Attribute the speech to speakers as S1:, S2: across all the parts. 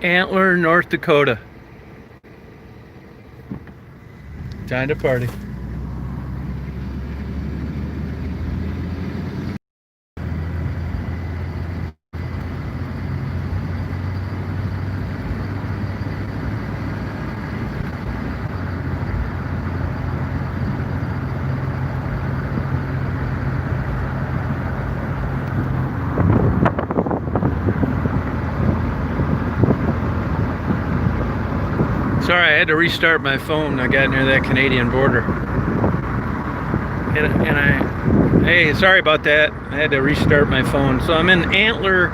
S1: Antler, North Dakota. Time to party. Sorry, I had to restart my phone. I got near that Canadian border. Hey, sorry about that. I had to restart my phone. So I'm in Antler,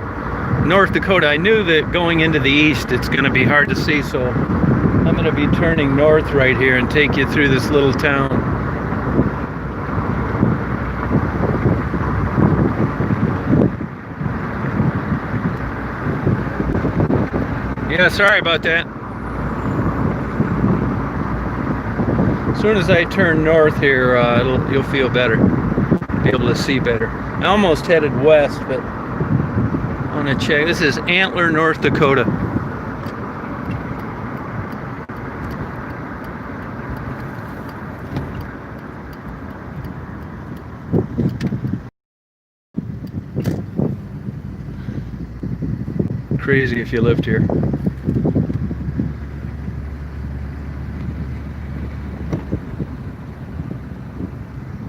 S1: North Dakota. I knew that going into the east, it's going to be hard to see. So I'm going to be turning north right here and take you through this little town. Yeah, sorry about that. As soon as I turn north here, you'll feel better. Be able to see better. I almost headed west, but I want to check. This is Antler, North Dakota. Crazy if you lived here.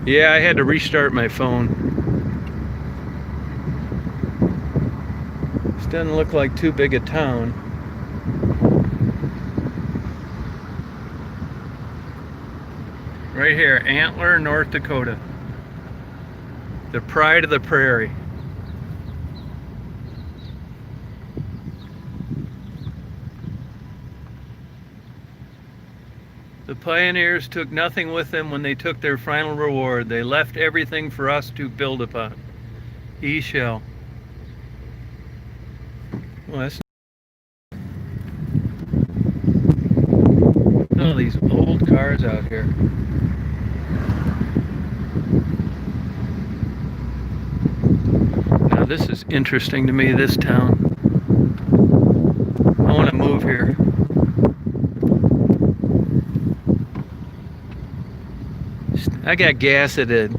S1: Yeah, I had to restart my phone. This doesn't look like too big a town. Right here, Antler, North Dakota. The pride of the prairie. The pioneers took nothing with them when they took their final reward. They left everything for us to build upon. He shall. Well, that's all these old cars out here. Now this is interesting to me, this town. I want to move here. I got gas at a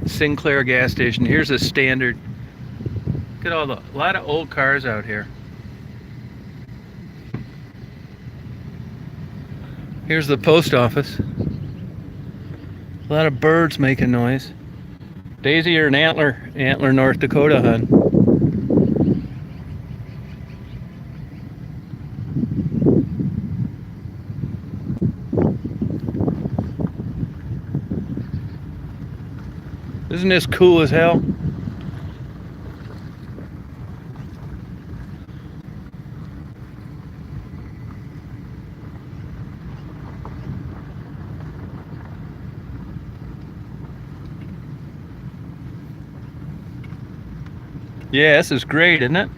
S1: Sinclair gas station. Here's a standard. Look at a lot of old cars out here. Here's the post office. A lot of birds making noise. Daisy, you're in Antler, North Dakota, hon. Isn't this cool as hell? Yeah, this is great, isn't it?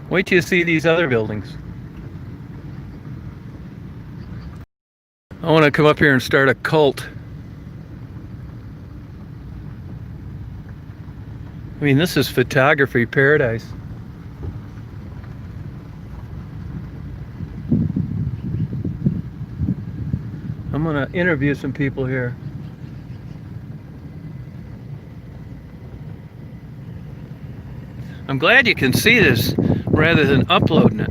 S1: Wait till you see these other buildings. I want to come up here and start a cult. I mean, this is photography paradise. I'm going to interview some people here. I'm glad you can see this rather than uploading it.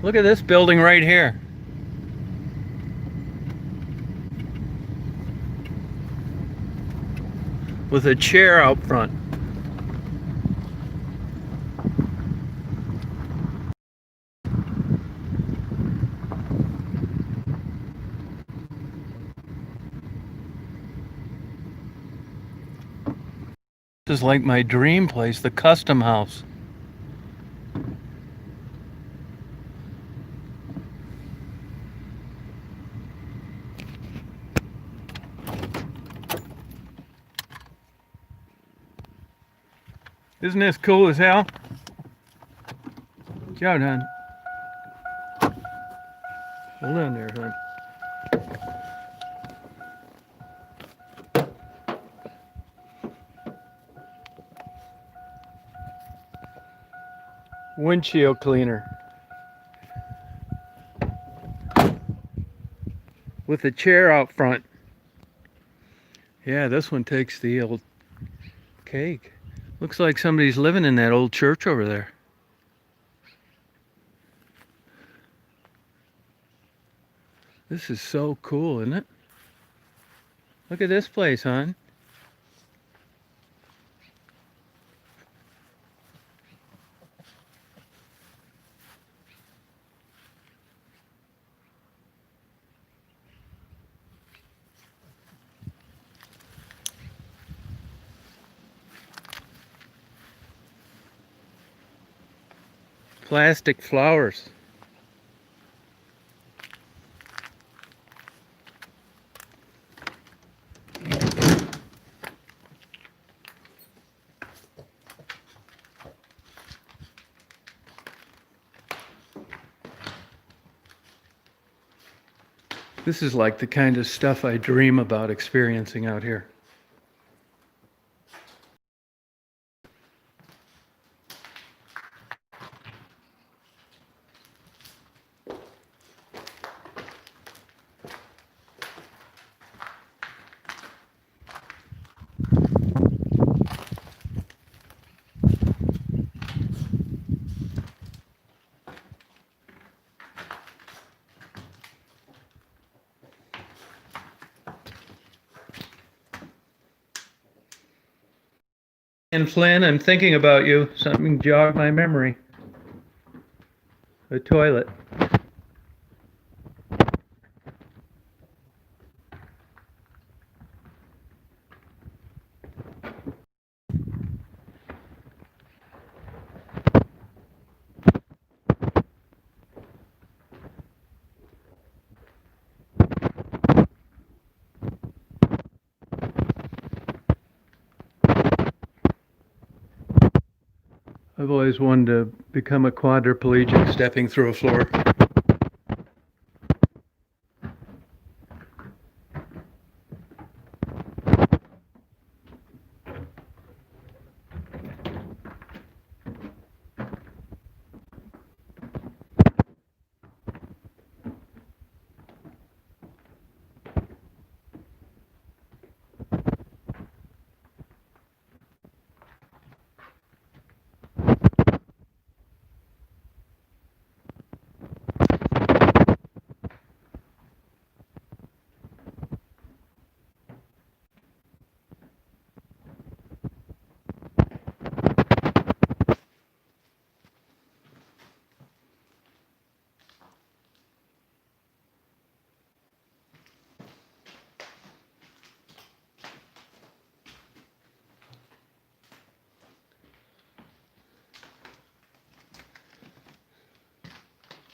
S1: Look at this building right here. With a chair out front. This is like my dream place, the Custom House. Isn't this cool as hell? Joe, hon. Hold on there, hon. windshield cleaner with a chair out front. Yeah, this one takes the old cake. Looks like somebody's living in that old church over there. This is so cool, isn't it? Look at this place, hon. Plastic flowers. This is like the kind of stuff I dream about experiencing out here. And Flynn, I'm thinking about you. Something jogged my memory. A toilet. I've always wanted to become a quadriplegic stepping through a floor.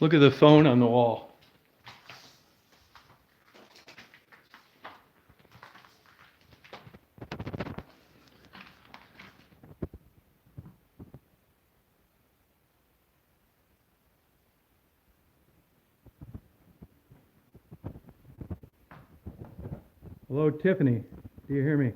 S1: Look at the phone on the wall. Hello, Tiffany. Do you hear me?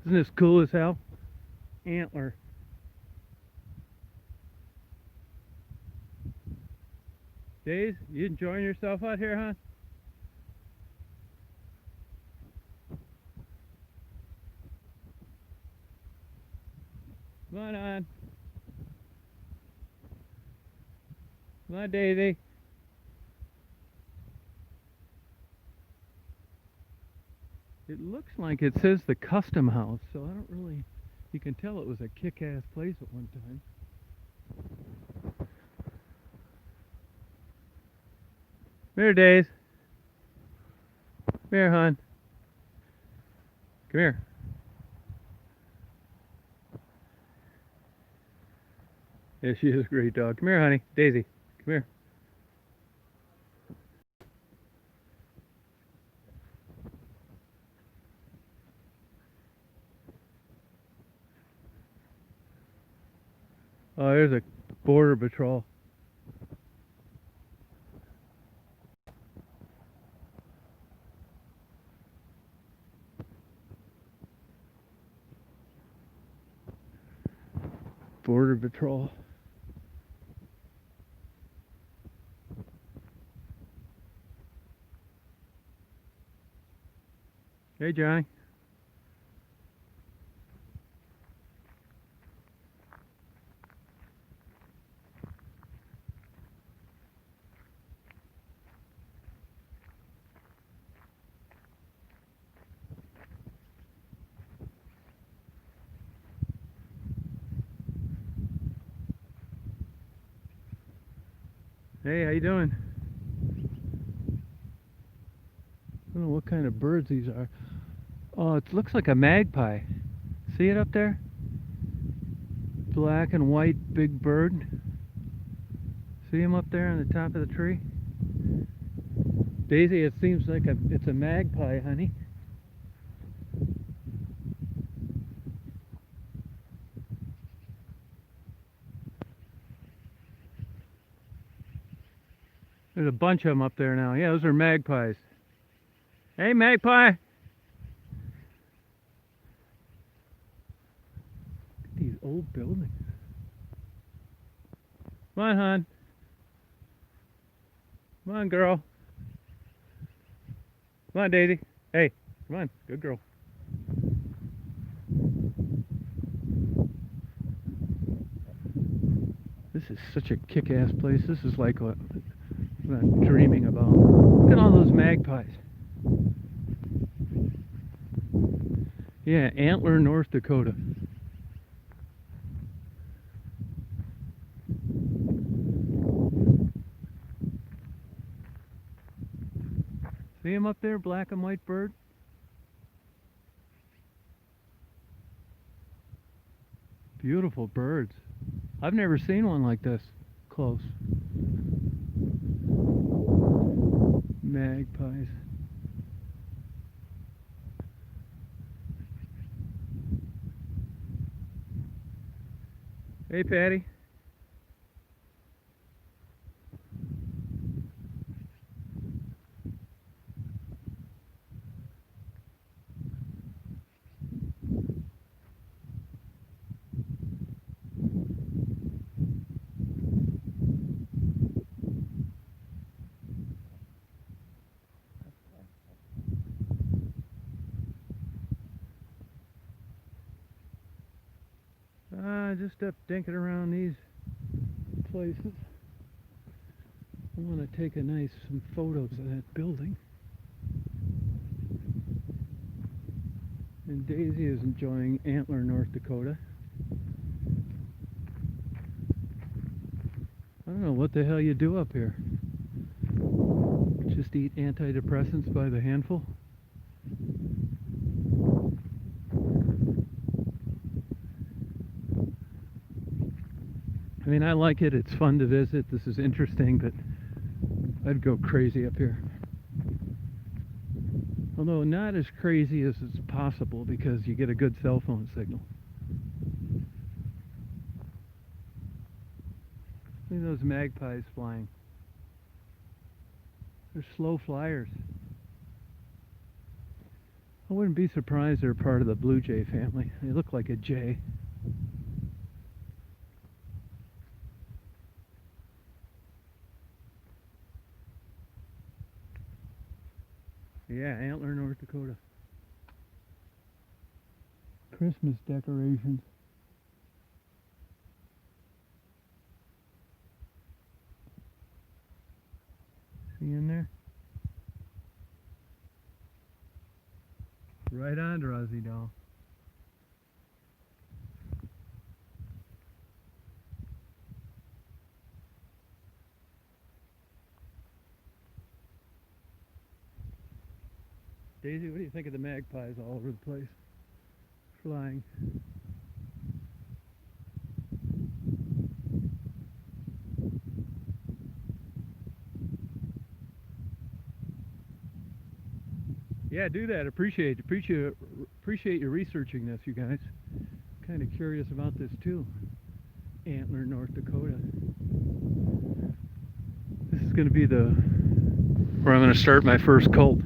S1: Isn't this cool as hell? Antler. Days, you enjoying yourself out here, huh? Come on. Come on, Daisy. It looks like it says the Custom House, so I don't really... You can tell it was a kick-ass place at one time. Come here, Daze. Come here, hon. Come here. Yeah, she is a great dog. Come here, honey. Daisy, come here. Oh, there's a border patrol. Border patrol. Hey, Johnny. Hey, how you doing? I don't know what kind of birds these are. Oh, it looks like a magpie. See it up there? Black and white big bird. See him up there on the top of the tree? Daisy, it seems like it's a magpie, honey. There's a bunch of them up there now. Yeah, those are magpies. Hey, magpie! Look at these old buildings. Come on, hon. Come on, girl. Come on, Daisy. Hey, come on. Good girl. This is such a kick-ass place. This is like what I'm dreaming about. Look at all those magpies. Yeah, Antler, North Dakota. See him up there, black and white bird? Beautiful birds. I've never seen one like this close. Magpies. Hey, Patty. Just up dinking around these places. I want to take some photos of that building. And Daisy is enjoying Antler, North Dakota. I don't know what the hell you do up here. Just eat antidepressants by the handful? I mean, I like it. It's fun to visit. This is interesting, but I'd go crazy up here. Although not as crazy as it's possible because you get a good cell phone signal. Look at those magpies flying. They're slow flyers. I wouldn't be surprised they're part of the blue jay family. They look like a jay. Yeah, Antler, North Dakota. Christmas decorations. He in there? Right on, Rosie doll. Daisy, what do you think of the magpies all over the place? Flying. Yeah, do that. Appreciate you researching this, you guys. Kind of curious about this too. Antler, North Dakota. This is going to be where I'm going to start my first cult.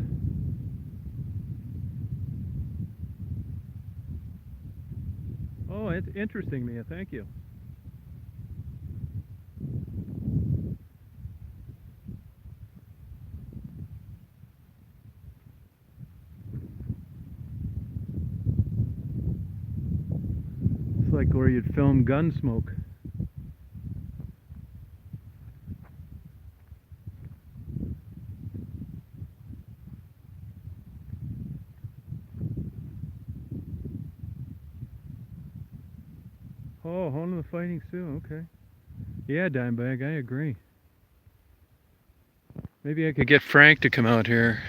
S1: Oh, it's interesting, Mia. Thank you. It's like where you'd film Gunsmoke. Oh, Home of the Fighting Sioux. Okay. Yeah, Dimebag, I agree. Maybe I could get Frank to come out here.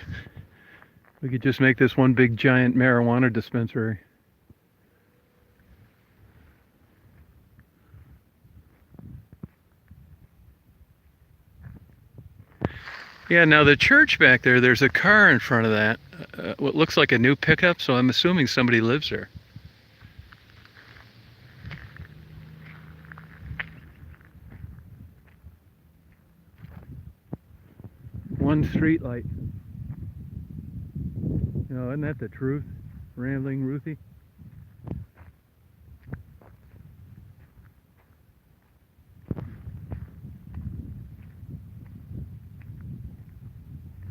S1: We could just make this one big giant marijuana dispensary. Yeah, now the church back there, there's a car in front of that. What looks like a new pickup, so I'm assuming somebody lives there. One street light. You know, isn't that the truth? Rambling Ruthie?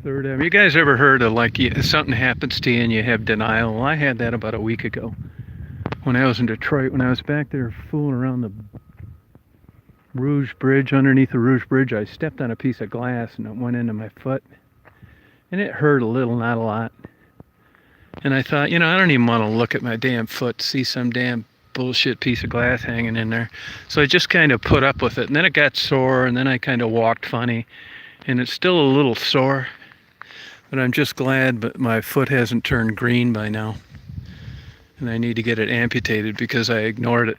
S1: Third Avenue. You guys ever heard of like something happens to you and you have denial? Well, I had that about a week ago when I was in Detroit. When I was back there fooling around the Rouge Bridge, underneath the Rouge Bridge, I stepped on a piece of glass and it went into my foot. And it hurt a little, not a lot. And I thought, you know, I don't even want to look at my damn foot to see some damn bullshit piece of glass hanging in there. So I just kind of put up with it. And then it got sore, and then I kind of walked funny. And it's still a little sore. But I'm just glad but my foot hasn't turned green by now. And I need to get it amputated because I ignored it.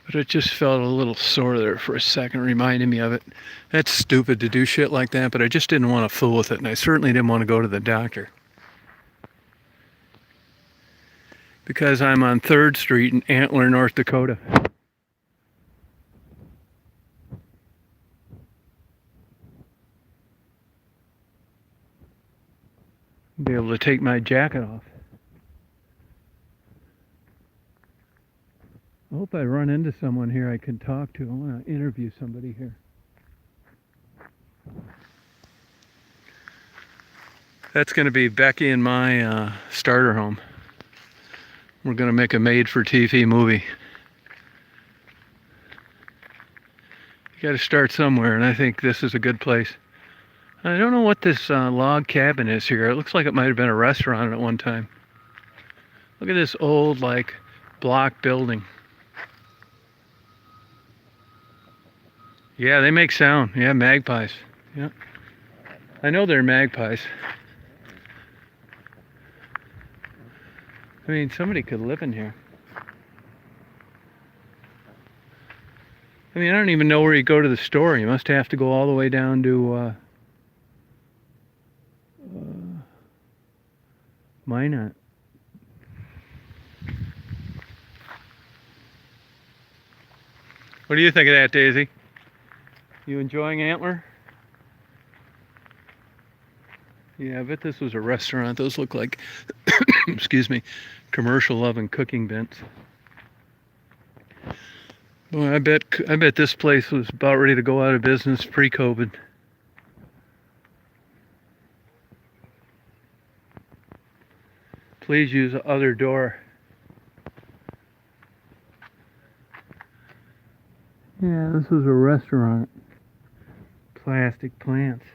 S1: But it just felt a little sore there for a second, reminding me of it. That's stupid to do shit like that, but I just didn't want to fool with it. And I certainly didn't want to go to the doctor. Because I'm on 3rd Street in Antler, North Dakota. I'll be able to take my jacket off. I hope I run into someone here I can talk to. I want to interview somebody here. That's going to be Becky and my starter home. We're going to make a made-for-TV movie. You got to start somewhere, and I think this is a good place. I don't know what this log cabin is here. It looks like it might have been a restaurant at one time. Look at this old, like, block building. Yeah, they make sound. Yeah, magpies. Yeah. I know they're magpies. I mean, somebody could live in here. I mean, I don't even know where you go to the store. You must have to go all the way down to Minot. What do you think of that, Daisy? You enjoying Antler? Yeah, I bet this was a restaurant. Those look like, excuse me, commercial oven cooking vents. Boy, I bet this place was about ready to go out of business pre-COVID. Please use the other door. Yeah, this was a restaurant. plastic plants.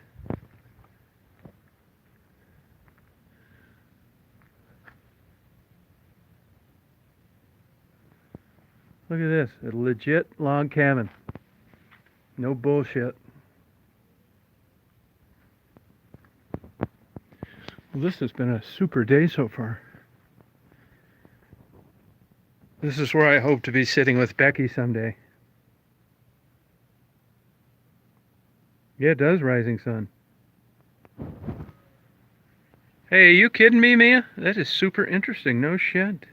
S1: Look at this, a legit log cabin. No bullshit. Well, this has been a super day so far. This is where I hope to be sitting with Becky someday. Yeah, it does, rising sun. Hey, are you kidding me, Mia? That is super interesting. No shit.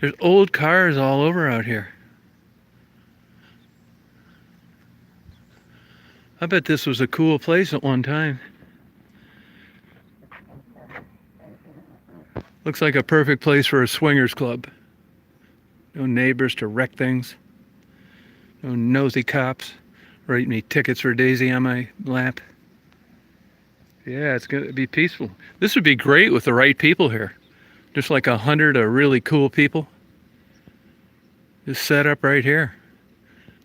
S1: There's old cars all over out here. I bet this was a cool place at one time. Looks like a perfect place for a swingers club. No neighbors to wreck things. No nosy cops writing me tickets for Daisy on my lap. Yeah, it's gonna be peaceful. This would be great with the right people here. Just like 100 of really cool people. Just set up right here.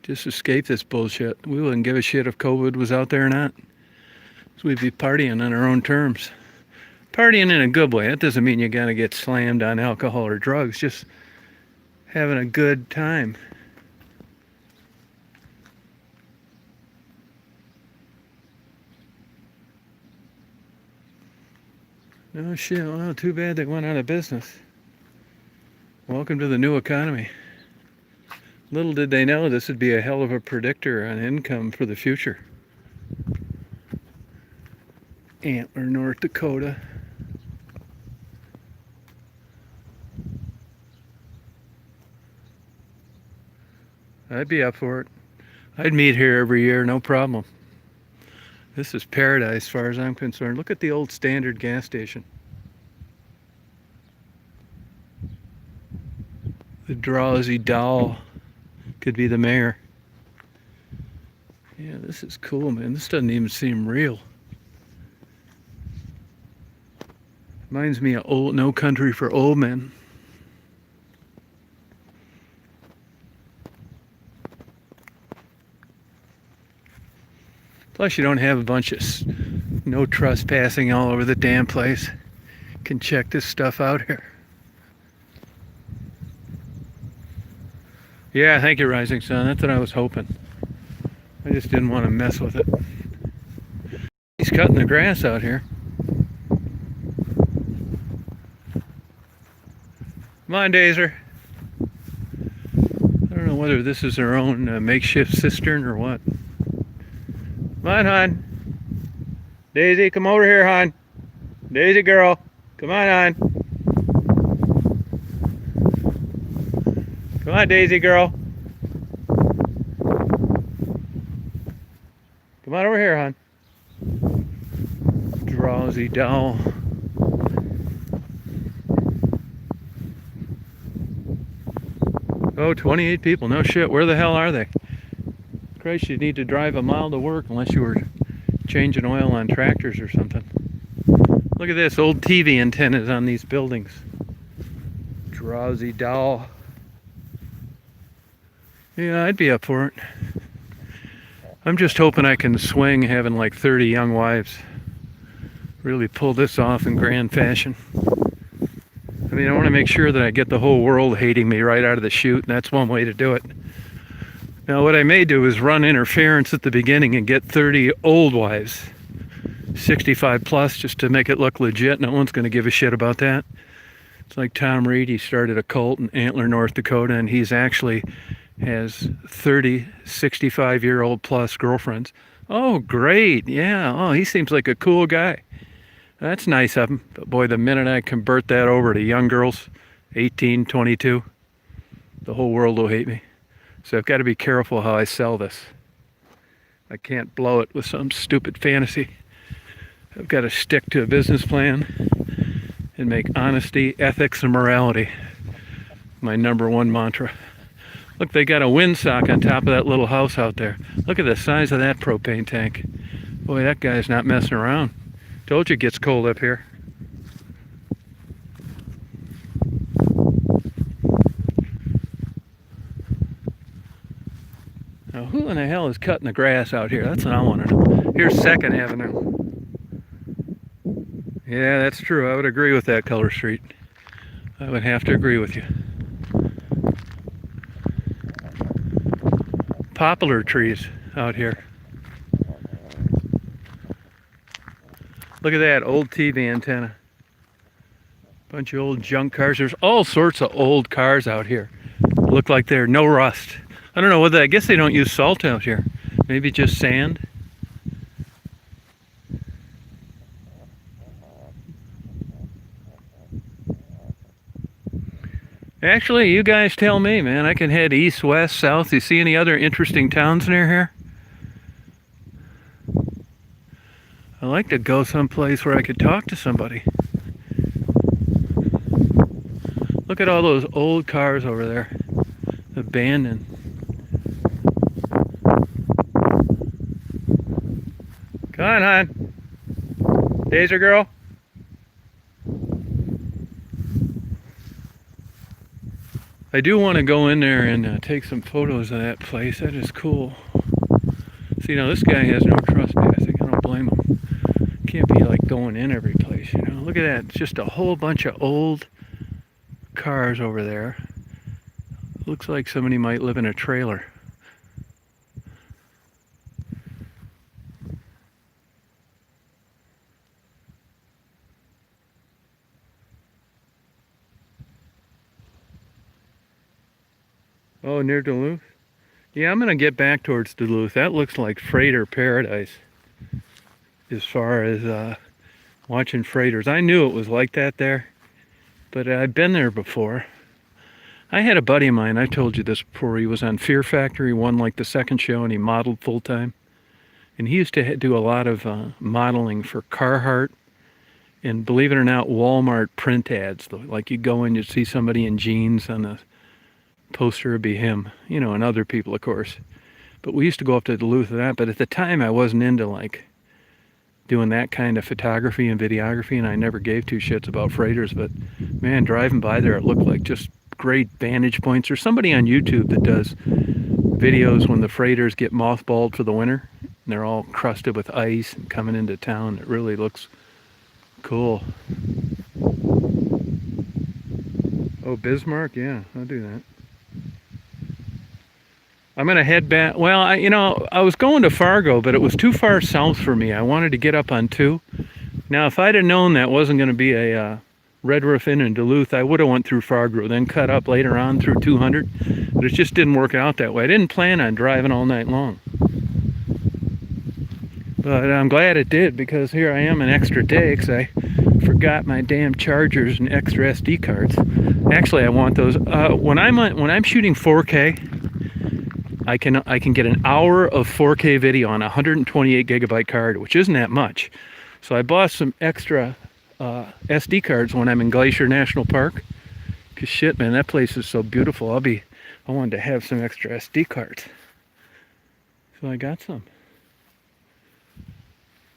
S1: Just escape this bullshit. We wouldn't give a shit if COVID was out there or not. So we'd be partying on our own terms. Partying in a good way. That doesn't mean you gotta get slammed on alcohol or drugs. Just having a good time. Oh shit, well, too bad they went out of business. Welcome to the new economy. Little did they know this would be a hell of a predictor on income for the future. Antler, North Dakota. I'd be up for it. I'd meet here every year, no problem. This is paradise as far as I'm concerned. Look at the old Standard gas station. The drowsy doll could be the mayor. Yeah, this is cool, man. This doesn't even seem real. Reminds me of old No Country for Old Men. Plus, you don't have a bunch of no trespassing all over the damn place. Can check this stuff out here. Yeah, thank you, Rising Sun. That's what I was hoping. I just didn't want to mess with it. He's cutting the grass out here. Come on, Dazer. I don't know whether this is their own makeshift cistern or what. Come on, hon. Daisy, come over here, hon. Daisy girl. Come on, hon. Come on, Daisy girl. Come on over here, hon. Drowsy doll. Oh, 28 people. No shit. Where the hell are they? Christ, you need to drive a mile to work unless you were changing oil on tractors or something. Look at this. Old TV antennas on these buildings. Drowsy doll. Yeah, I'd be up for it. I'm just hoping I can swing having like 30 young wives. Really pull this off in grand fashion. I mean, I want to make sure that I get the whole world hating me right out of the chute, and that's one way to do it. Now, what I may do is run interference at the beginning and get 30 old wives, 65 plus, just to make it look legit. No one's going to give a shit about that. It's like Tom Reed. He started a cult in Antler, North Dakota, and he's actually has 30 65-year-old plus girlfriends. Oh, great. Yeah. Oh, he seems like a cool guy. That's nice of him. But boy, the minute I convert that over to young girls, 18, 22, the whole world will hate me. So I've got to be careful how I sell this. I can't blow it with some stupid fantasy. I've got to stick to a business plan and make honesty, ethics, and morality my #1 mantra. Look, they got a windsock on top of that little house out there. Look at the size of that propane tank. Boy, that guy's not messing around. Told you it gets cold up here. Now, who in the hell is cutting the grass out here? That's what I want to know. Here's 2nd Avenue. Yeah, that's true. I would agree with that, Color Street. I would have to agree with you. Poplar trees out here. Look at that old TV antenna. Bunch of old junk cars. There's all sorts of old cars out here. Look like they're no rust. I don't know whether, I guess they don't use salt out here. Maybe just sand. Actually, you guys tell me, man. I can head east, west, south. You see any other interesting towns near here? I like to go someplace where I could talk to somebody. Look at all those old cars over there. Abandoned. Come on, hon. Daisy girl. I do want to go in there and take some photos of that place. That is cool. See, now this guy has no trespassing. I don't blame him. Can't be like going in every place, you know. Look at that. It's just a whole bunch of old cars over there. Looks like somebody might live in a trailer. Oh, near Duluth? Yeah, I'm going to get back towards Duluth. That looks like freighter paradise as far as watching freighters. I knew it was like that there, but I've been there before. I had a buddy of mine, I told you this before, he was on Fear Factor. He won like the 2nd show and he modeled full time. And he used to do a lot of modeling for Carhartt and, believe it or not, Walmart print ads. Like you go in, you'd see somebody in jeans on the poster, would be him, you know, and other people, of course. But we used to go up to Duluth and that, but at the time I wasn't into like doing that kind of photography and videography, and I never gave two shits about freighters. But man, driving by there, it looked like just great vantage points. There's somebody on YouTube that does videos when the freighters get mothballed for the winter and they're all crusted with ice and coming into town. It really looks cool. Oh, Bismarck? Yeah, I'll do that. I'm going to head back. Well, I was going to Fargo, but it was too far south for me. I wanted to get up on 2. Now, if I'd have known that wasn't going to be a Red Roof Inn in Duluth, I would have went through Fargo, then cut up later on through 200. But it just didn't work out that way. I didn't plan on driving all night long. But I'm glad it did, because here I am an extra day because I forgot my damn chargers and extra SD cards. Actually, I want those. When I'm shooting 4K, I can get an hour of 4K video on a 128 gigabyte card, which isn't that much. So I bought some extra SD cards when I'm in Glacier National Park. Cause shit, man, that place is so beautiful. I wanted to have some extra SD cards, so I got some.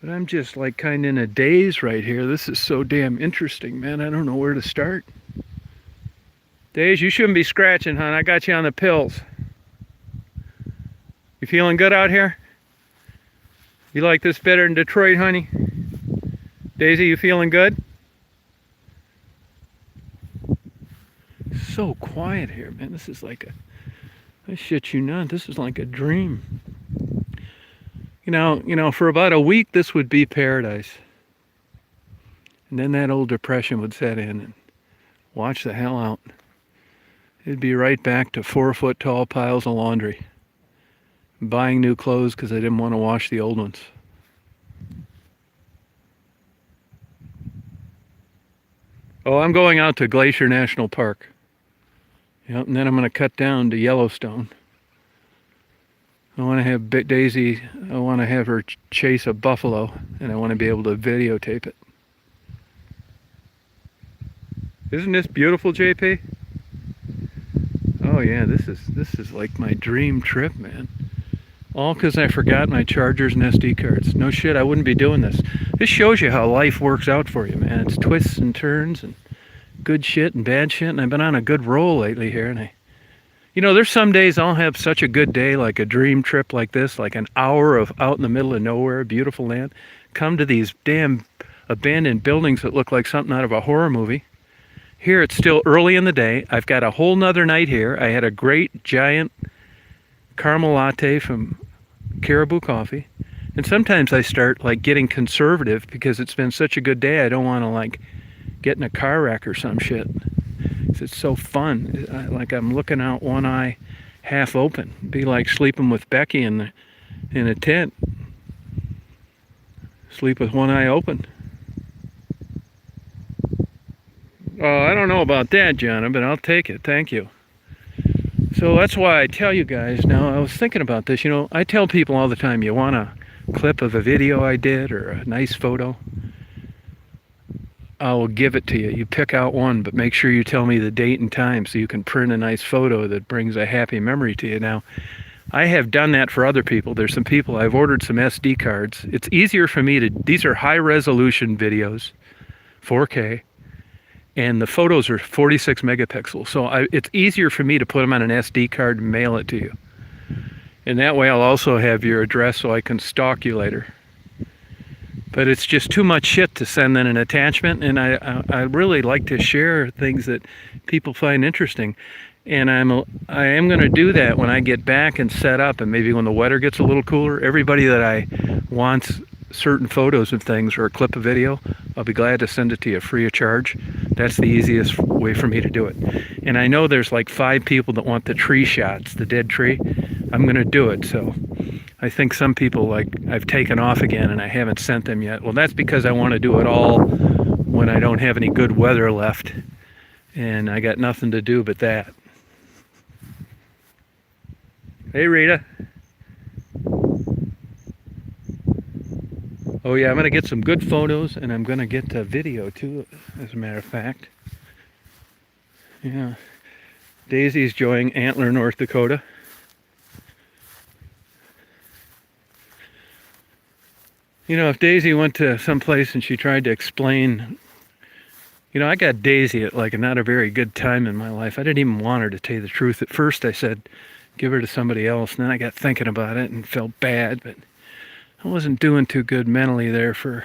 S1: But I'm just like kind of in a daze right here. This is so damn interesting, man. I don't know where to start. Daze, you shouldn't be scratching, hon. I got you on the pills. You feeling good out here? You like this better than Detroit, honey? Daisy, you feeling good? So quiet here, man. This is like I shit you not, this is like a dream. You know, for about a week this would be paradise. And then that old depression would set in and watch the hell out. It'd be right back to 4-foot tall piles of laundry. Buying new clothes because I didn't want to wash the old ones. Oh, I'm going out to Glacier National Park. Yep, and then I'm going to cut down to Yellowstone. I want to have Daisy, I want to have her chase a buffalo, and I want to be able to videotape it. Isn't this beautiful, JP? Oh yeah, this is like my dream trip, man. All because I forgot my chargers and SD cards. No shit, I wouldn't be doing this. This shows you how life works out for you, man. It's twists and turns and good shit and bad shit, and I've been on a good roll lately here, and I You know, there's some days I'll have such a good day, like a dream trip like this, like an hour of out in the middle of nowhere, beautiful land, come to these damn abandoned buildings that look like something out of a horror movie. Here it's still early in the day. I've got a whole nother night here. I had a great giant caramel latte from Caribou Coffee. And sometimes I start like getting conservative because it's been such a good day. I don't want to like get in a car wreck or some shit. It's so fun. Like I'm looking out one eye half open. Be like sleeping with Becky in a tent. Sleep with one eye open. Oh, I don't know about that, John, but I'll take it. Thank you. So that's why I tell you guys now, I was thinking about this. You know, I tell people all the time, you want a clip of a video I did or a nice photo? I will give it to you. You pick out one, but make sure you tell me the date and time so you can print a nice photo that brings a happy memory to you. Now, I have done that for other people. There's some people, I've ordered some SD cards. It's easier for me to, these are high resolution videos, 4K. And the photos are 46 megapixels. So it's easier for me to put them on an SD card and mail it to you. And that way I'll also have your address so I can stalk you later. But it's just too much shit to send in an attachment, and I really like to share things that people find interesting. And I am going to do that when I get back and set up, and maybe when the weather gets a little cooler. Everybody that I wants certain photos of things or a clip of video, I'll be glad to send it to you free of charge. That's the easiest way for me to do it. And I know there's like 5 people that want the tree shots, the dead tree. I'm going to do it. So I think some people like I've taken off again and I haven't sent them yet. Well, that's because I want to do it all when I don't have any good weather left and I got nothing to do but that. Hey, Rita. Oh yeah, I'm going to get some good photos, and I'm going to get the video too, as a matter of fact. Yeah. Daisy's joining Antler, North Dakota. You know, if Daisy went to some place and she tried to explain, you know, I got Daisy at like not a very good time in my life. I didn't even want her, to tell you the truth. At first I said, give her to somebody else, and then I got thinking about it and felt bad, but I wasn't doing too good mentally there for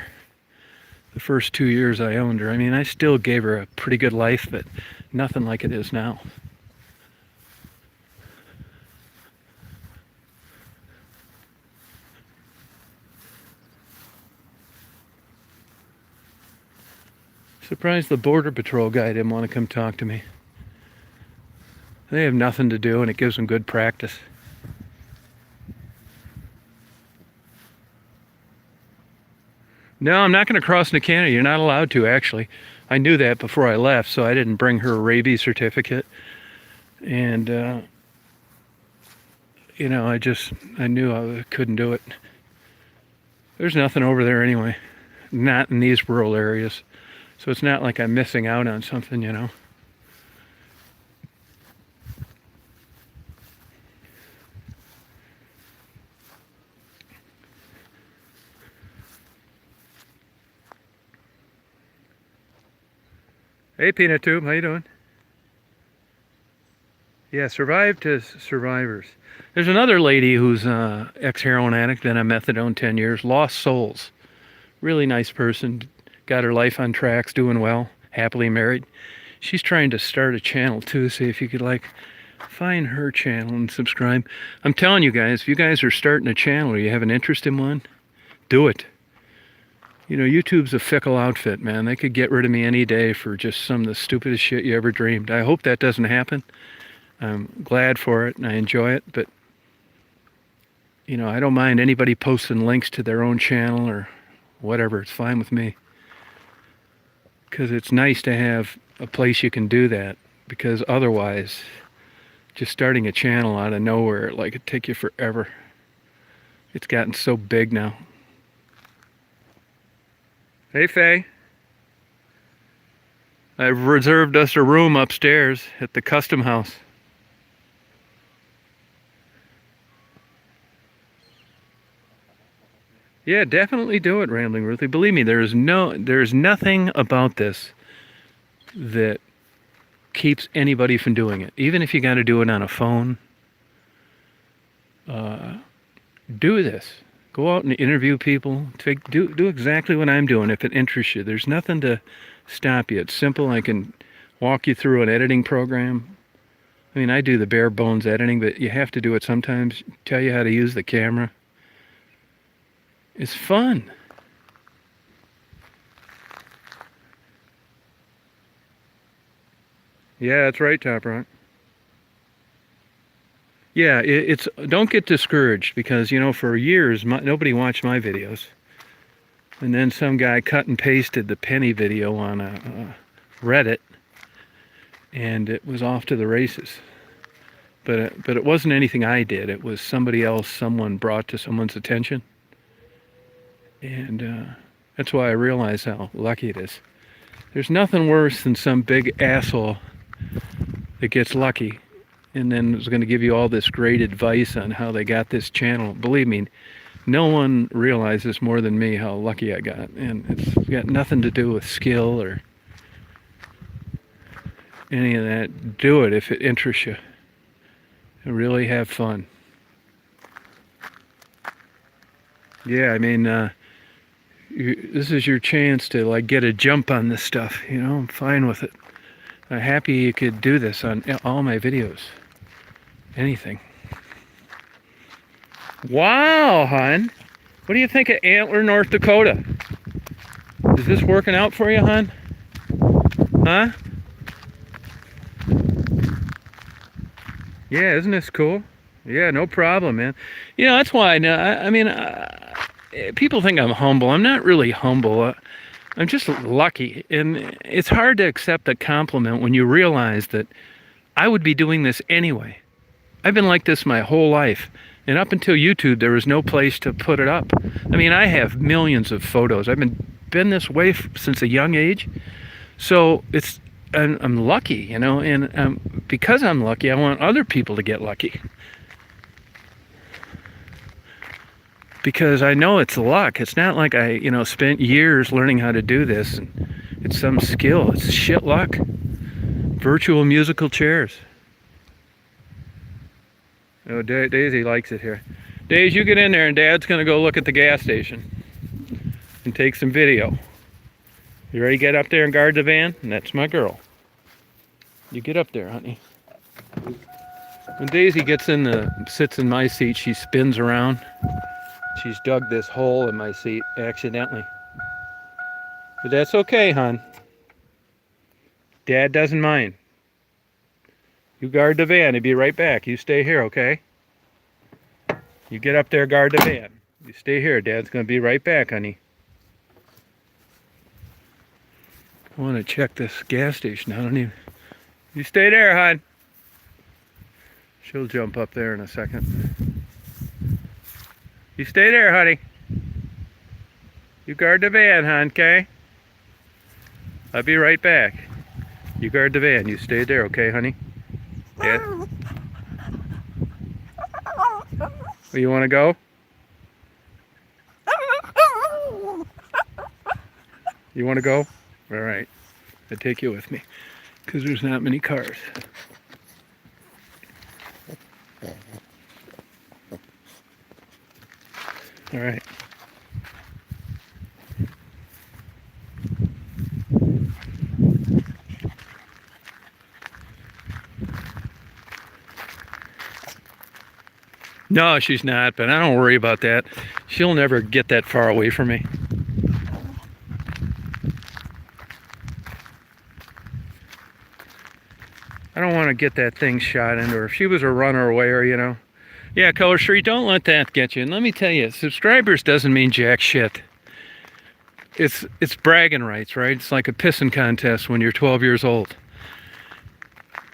S1: the first 2 years I owned her. I mean, I still gave her a pretty good life, but nothing like it is now. Surprised the Border Patrol guy didn't want to come talk to me. They have nothing to do, and it gives them good practice. No, I'm not going to cross into Canada. You're not allowed to, actually. I knew that before I left, so I didn't bring her a rabies certificate. And, you know, I knew I couldn't do it. There's nothing over there anyway. Not in these rural areas. So it's not like I'm missing out on something, you know. Hey, Peanut Tube, how you doing? Yeah, survive to survivors. There's another lady who's ex-heroin addict, been on methadone 10 years, lost souls. Really nice person, got her life on tracks, doing well, happily married. She's trying to start a channel too, see if you could like find her channel and subscribe. I'm telling you guys, if you guys are starting a channel or you have an interest in one, do it. You know, YouTube's a fickle outfit, man. They could get rid of me any day for just some of the stupidest shit you ever dreamed. I hope that doesn't happen. I'm glad for it and I enjoy it, but you know, I don't mind anybody posting links to their own channel or whatever. It's fine with me. Because it's nice to have a place you can do that, because otherwise just starting a channel out of nowhere, like, it'd take you forever. It's gotten so big now. Hey, Faye. I've reserved us a room upstairs at the Custom House. Yeah, definitely do it, Rambling Ruthie. Believe me, there's nothing about this that keeps anybody from doing it. Even if you got to do it on a phone, do this. Go out and interview people. Do exactly what I'm doing if it interests you. There's nothing to stop you. It's simple. I can walk you through an editing program. I mean, I do the bare bones editing, but you have to do it sometimes. Tell you how to use the camera. It's fun. Yeah, that's right, Top Rock. Yeah, it's don't get discouraged because, you know, for years nobody watched my videos. And then some guy cut and pasted the penny video on a Reddit, and it was off to the races. But it wasn't anything I did. It was somebody else, someone brought to someone's attention. And that's why I realize how lucky it is. There's nothing worse than some big asshole that gets lucky and then is going to give you all this great advice on how they got this channel. Believe me, no one realizes more than me how lucky I got. And it's got nothing to do with skill or any of that. Do it if it interests you. And really have fun. Yeah, I mean, this is your chance to like get a jump on this stuff. You know, I'm fine with it. I'm happy you could do this on all my videos. Anything. Wow, hon. What do you think of Antler, North Dakota? Is this working out for you, hon? Huh? Yeah, isn't this cool? Yeah, no problem, man. You know, that's why I mean, people think I'm humble. I'm not really humble. I'm just lucky. And it's hard to accept a compliment when you realize that I would be doing this anyway. I've been like this my whole life. And up until YouTube, there was no place to put it up. I mean, I have millions of photos. I've been this way since a young age. So I'm lucky, you know, and because I'm lucky, I want other people to get lucky. Because I know it's luck. It's not like I, you know, spent years learning how to do this. And it's some skill. It's shit luck. Virtual musical chairs. Oh, Daisy likes it here. Daisy, you get in there and Dad's going to go look at the gas station and take some video. You ready to get up there and guard the van? And that's my girl. You get up there, honey. When Daisy sits in my seat, she spins around. She's dug this hole in my seat accidentally. But that's okay, hon. Dad doesn't mind. You guard the van. He'll be right back. You stay here, okay? You get up there, guard the van. You stay here. Dad's going to be right back, honey. I want to check this gas station. I don't even... You stay there, hon. She'll jump up there in a second. You stay there, honey. You guard the van, hon, okay? I'll be right back. You guard the van. You stay there, okay, honey? Yeah. Well, you want to go? You want to go? All right. I'll take you with me because there's not many cars. All right. No, she's not, but I don't worry about that. She'll never get that far away from me. I don't want to get that thing shot into her. If she was a runner away, or, you know. Yeah, Color Street, don't let that get you. And let me tell you, subscribers doesn't mean jack shit. It's bragging rights, right? It's like a pissing contest when you're 12 years old.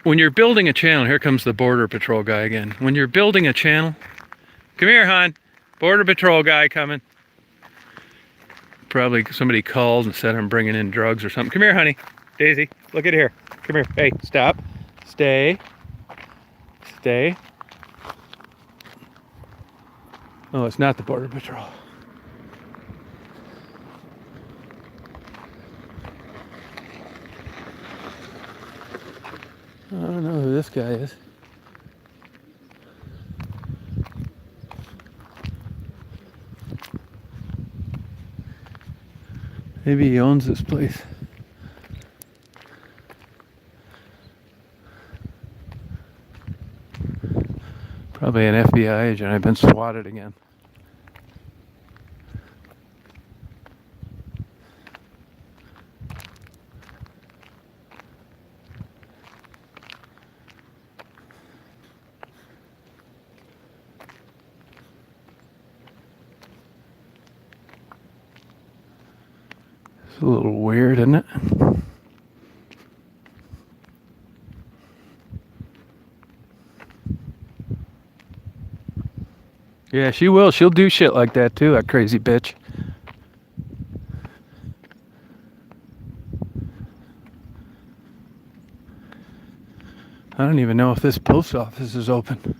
S1: When you're building a channel, here comes the Border Patrol guy again. When you're building a channel, come here, hon. Border Patrol guy coming. Probably somebody called and said I'm bringing in drugs or something. Come here, honey. Daisy, look at here. Come here. Hey, stop. Stay. Stay. Oh, it's not the Border Patrol. I don't know who this guy is. Maybe he owns this place. Probably an FBI agent. I've been swatted again. It's a little weird, isn't it? Yeah, she will. She'll do shit like that too, that crazy bitch. I don't even know if this post office is open.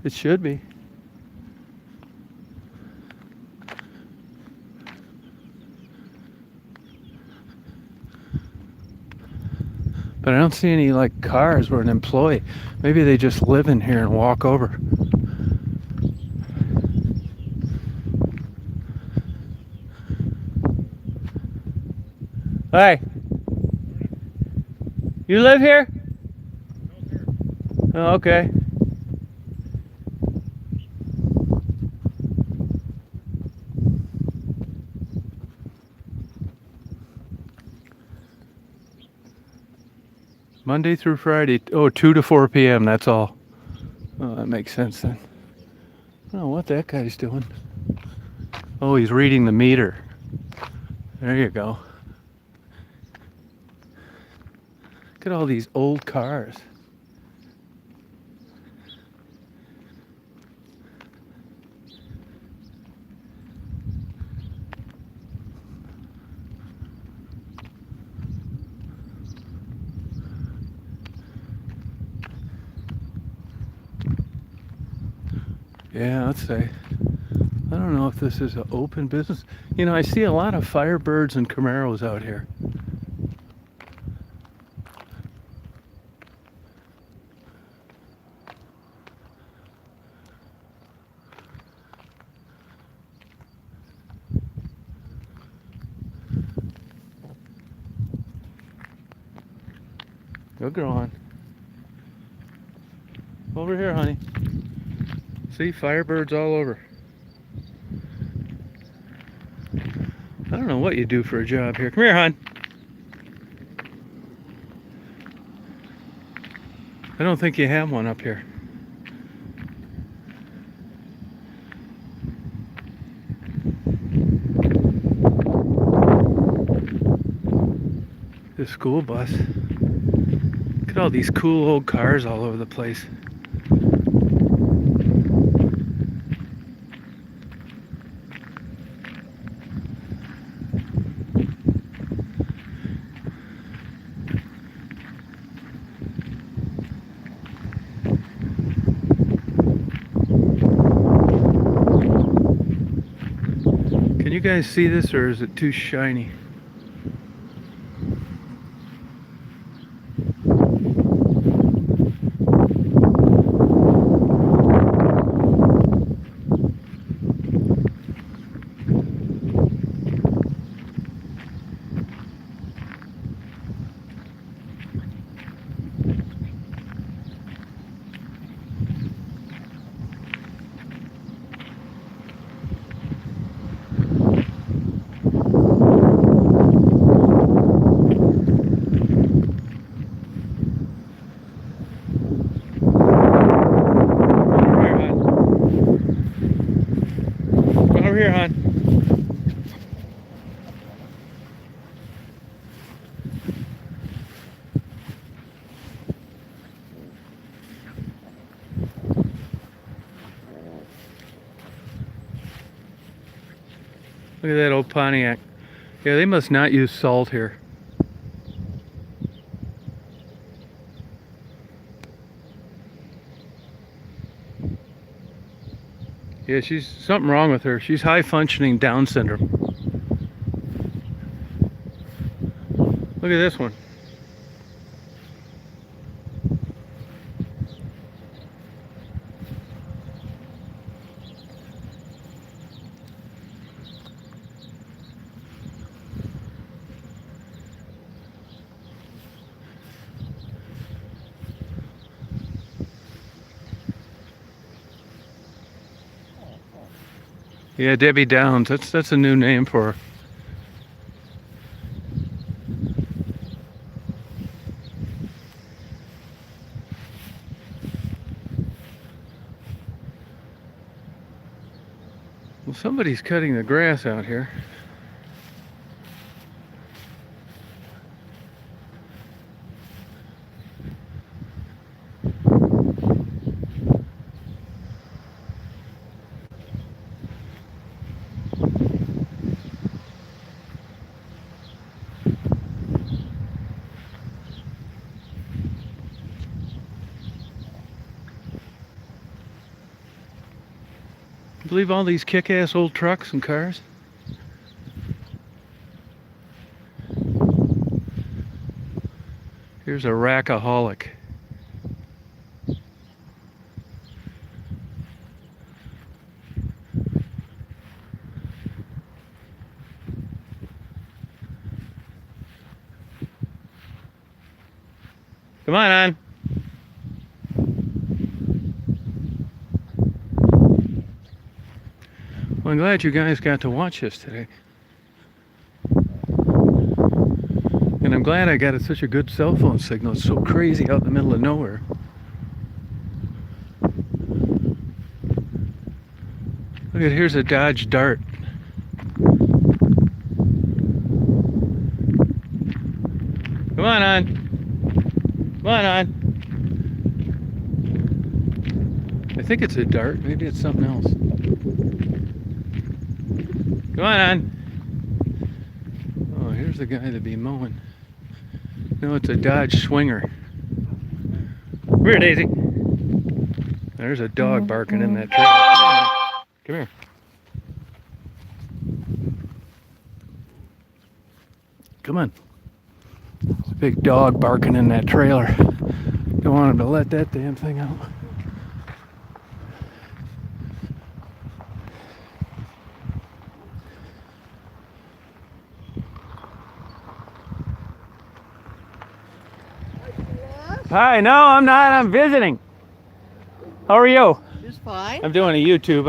S1: It should be. But I don't see any like cars or an employee. Maybe they just live in here and walk over. Hi. You live here? Oh, okay. Monday through Friday. Oh, 2 to 4 p.m. That's all. Oh, that makes sense then. I don't know what that guy's doing. Oh, he's reading the meter. There you go. Look at all these old cars. Yeah, let's say. I don't know if this is an open business. You know, I see a lot of Firebirds and Camaros out here. Go girl on. Over here, honey. See, Firebirds all over. I don't know what you do for a job here. Come here, hon. I don't think you have one up here. This school bus. Look at all these cool old cars all over the place. Can you guys see this, or is it too shiny? Over here, hon. Look at that old Pontiac. Yeah, they must not use salt here. Yeah, she's something wrong with her. She's high functioning Down syndrome. Look at this one. Yeah, Debbie Downs. That's a new name for her. Well, somebody's cutting the grass out here. Believe all these kick-ass old trucks and cars? Here's a rackaholic. Come on. Well, I'm glad you guys got to watch this today. And I'm glad I got such a good cell phone signal. It's so crazy out in the middle of nowhere. Look at, here's a Dodge Dart. Come on. Come on. I think it's a Dart. Maybe it's something else. Come on. Oh, here's the guy that'd be mowing. No, it's a Dodge Swinger. Come here, Daisy. There's a dog barking in that trailer. Come here. Come on. There's a big dog barking in that trailer. Don't want him to let that damn thing out. Hi, no, I'm not. I'm visiting. How are you?
S2: Just fine.
S1: I'm doing a YouTube.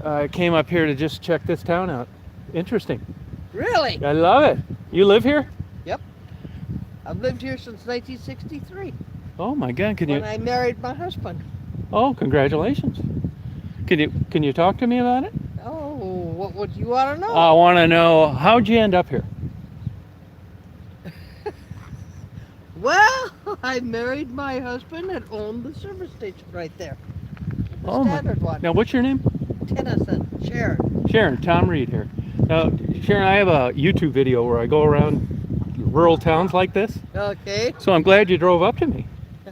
S1: I came up here to just check this town out. Interesting.
S2: Really?
S1: I love it. You live here?
S2: Yep. I've lived here since 1963.
S1: Oh my God!
S2: When I married my husband.
S1: Oh, congratulations. Can you talk to me about it?
S2: Oh, what would you want to know?
S1: I want to know, how'd you end up here?
S2: Well, I married my husband and owned the service station right there. The standard one.
S1: Now, what's your name?
S2: Tennyson, Sharon.
S1: Sharon, Tom Reed here. Now, Sharon, I have a YouTube video where I go around rural towns like this.
S2: Okay.
S1: So I'm glad you drove up to me.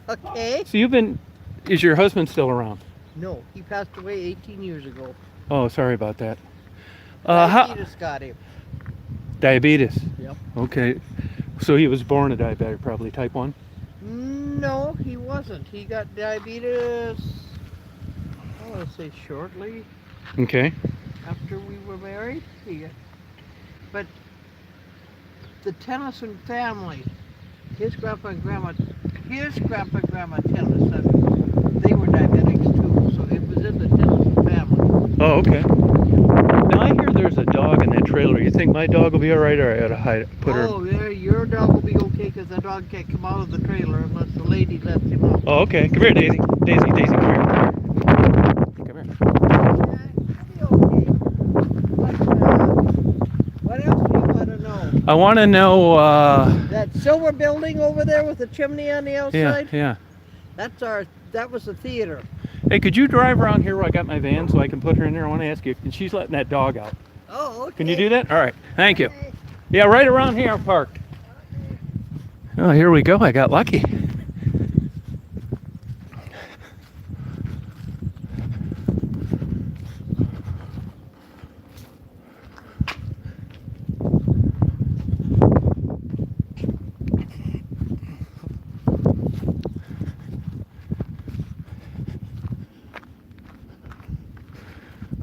S2: Okay.
S1: So is your husband still around?
S2: No, he passed away 18 years ago.
S1: Oh, sorry about that.
S2: Diabetes got him.
S1: Diabetes?
S2: Yep.
S1: Okay. So he was born a diabetic, probably type 1?
S2: No, he wasn't. He got diabetes, I want to say shortly
S1: Okay.
S2: after we were married. But the Tennyson family, his grandpa and grandma Tennyson, they were diabetics too. So it was in the Tennyson family.
S1: Oh, okay. Now I hear there's a dog in that trailer. You think my dog will be all right, or I ought to put her?
S2: Oh, yeah, your dog will be okay because the dog can't come out of the trailer unless the lady lets him out.
S1: Oh, okay. Come here, Daisy. Daisy, come here. Come here.
S2: Yeah, he'll be okay. But, what else do you want to know?
S1: I want to know.
S2: That silver building over there with the chimney on the outside?
S1: Yeah.
S2: That was the theater.
S1: Hey, could you drive around here where I got my van so I can put her in there? I want to ask you. And she's letting that dog out.
S2: Oh, okay.
S1: Can you do that? All right. Thank you.
S2: Okay.
S1: Yeah, right around here I'm parked. Oh, here we go. I got lucky.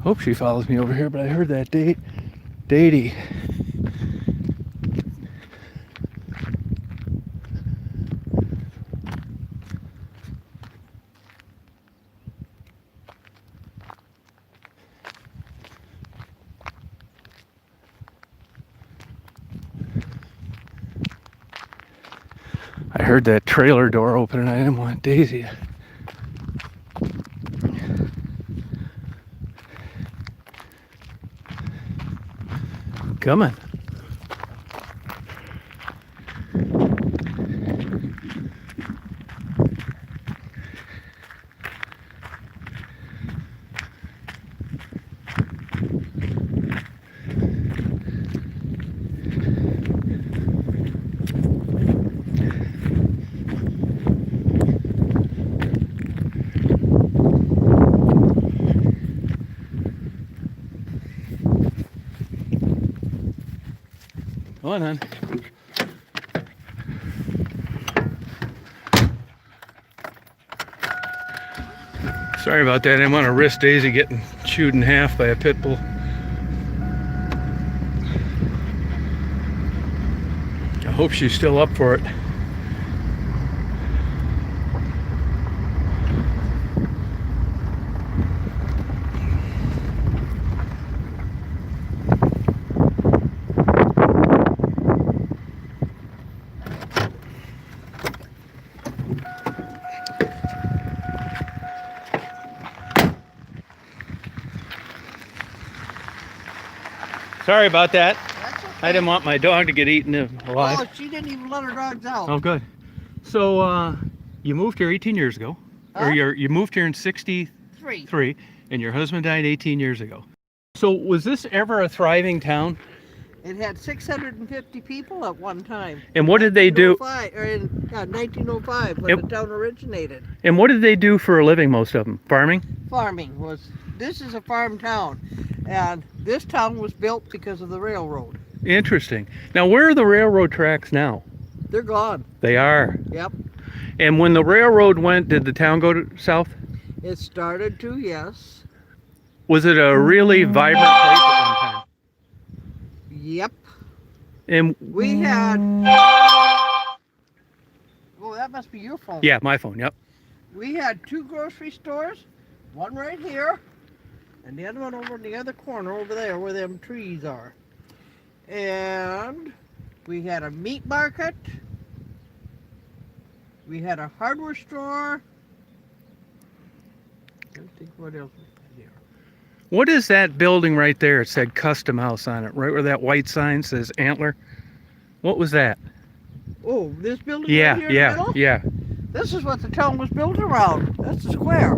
S1: Hope she follows me over here, but I heard that Datey. heard that trailer door open and I didn't want Daisy to... Coming. Come on, hon. Sorry about that. I didn't want to risk Daisy getting chewed in half by a pit bull. I hope she's still up for it. Sorry about that.
S2: That's okay.
S1: I didn't want my dog to get eaten alive.
S2: Oh, she didn't even let her dogs out.
S1: Oh, good. So, you moved here 18 years ago.
S2: Huh?
S1: Or you moved here in 63,
S2: Three.
S1: and your husband died 18 years ago. So, was this ever a thriving town?
S2: It had 650 people at one time.
S1: And what did they do?
S2: 1905, when
S1: Yep.
S2: the town originated.
S1: And what did they do for a living, most of them? Farming?
S2: Farming was, this is a farm town. And this town was built because of the railroad.
S1: Interesting. Now, where are the railroad tracks now?
S2: They're gone.
S1: They are.
S2: Yep.
S1: And when the railroad went, did the town go south?
S2: It started to, yes.
S1: Was it a really vibrant place at one time?
S2: Yep.
S1: And
S2: We had, oh, that must be your phone.
S1: yeah, my phone. Yep.
S2: We had 2 grocery stores, one right here, and the other one over in the other corner over there where them trees are. And we had a meat market. We had a hardware store. Let's think what else we had here.
S1: What is that building right there? It said Custom House on it, right where that white sign says Antler. What was that?
S2: Oh, this building
S1: Yeah,
S2: right here in the
S1: yeah,
S2: middle?
S1: yeah.
S2: This is what the town was built around. That's the square.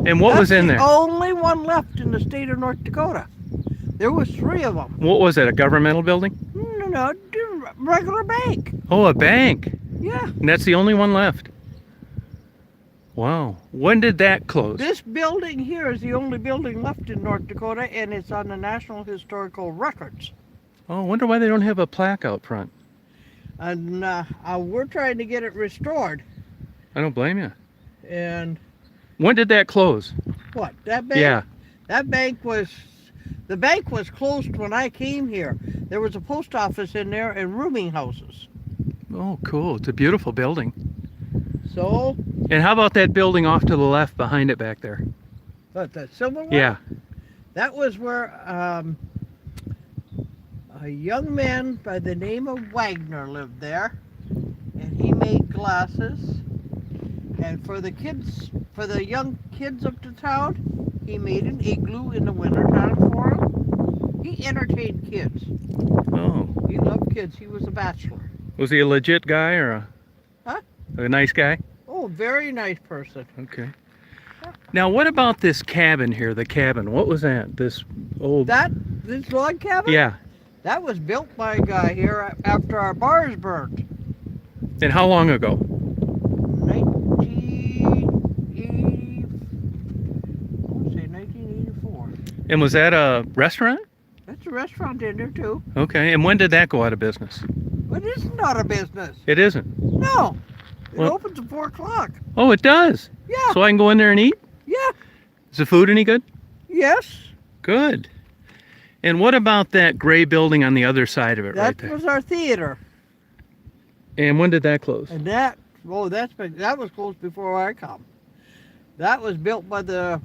S1: And what was
S2: That's
S1: in
S2: the
S1: there?
S2: only one left in the state of North Dakota. There was 3 of them.
S1: What was it? A governmental building?
S2: No, regular bank.
S1: Oh, a bank.
S2: Yeah.
S1: And that's the only one left. Wow. When did that close?
S2: This building here is the only building left in North Dakota, and it's on the National Historical Records.
S1: Oh, I wonder why they don't have a plaque out front.
S2: And we're trying to get it restored.
S1: I don't blame you.
S2: And
S1: When did that close?
S2: what? That bank?
S1: Yeah.
S2: That bank was, the bank was closed when I came here. There was a post office in there and rooming houses.
S1: Oh, cool. It's a beautiful building.
S2: So,
S1: And how about that building off to the left behind it back there?
S2: but the silver one?
S1: Yeah.
S2: That was where a young man by the name of Wagner lived there, and he made glasses. And for the kids, for the young kids of the town, he made an igloo in the wintertime for them. He entertained kids.
S1: Oh.
S2: He loved kids. He was a bachelor.
S1: Was he a legit guy or
S2: Huh?
S1: a nice guy?
S2: Oh, very nice person.
S1: Okay. Now, what about this cabin here, the cabin? What was that? This old...
S2: This log cabin?
S1: Yeah.
S2: That was built by a guy here after our bars burned.
S1: And how long ago?
S2: 1980, I want to say 1984.
S1: And was that a restaurant?
S2: That's a restaurant in there too.
S1: Okay. And when did that go out of business?
S2: But it's not a business.
S1: It isn't.
S2: No. It
S1: Well-
S2: opens at 4 o'clock.
S1: Oh, it does.
S2: Yeah.
S1: So I can go in there and eat?
S2: Yeah.
S1: Is the food any good?
S2: Yes.
S1: Good. And what about that gray building on the other side of it right
S2: That
S1: there?
S2: was our theater.
S1: And when did that close?
S2: And that was closed before I come. That was built by the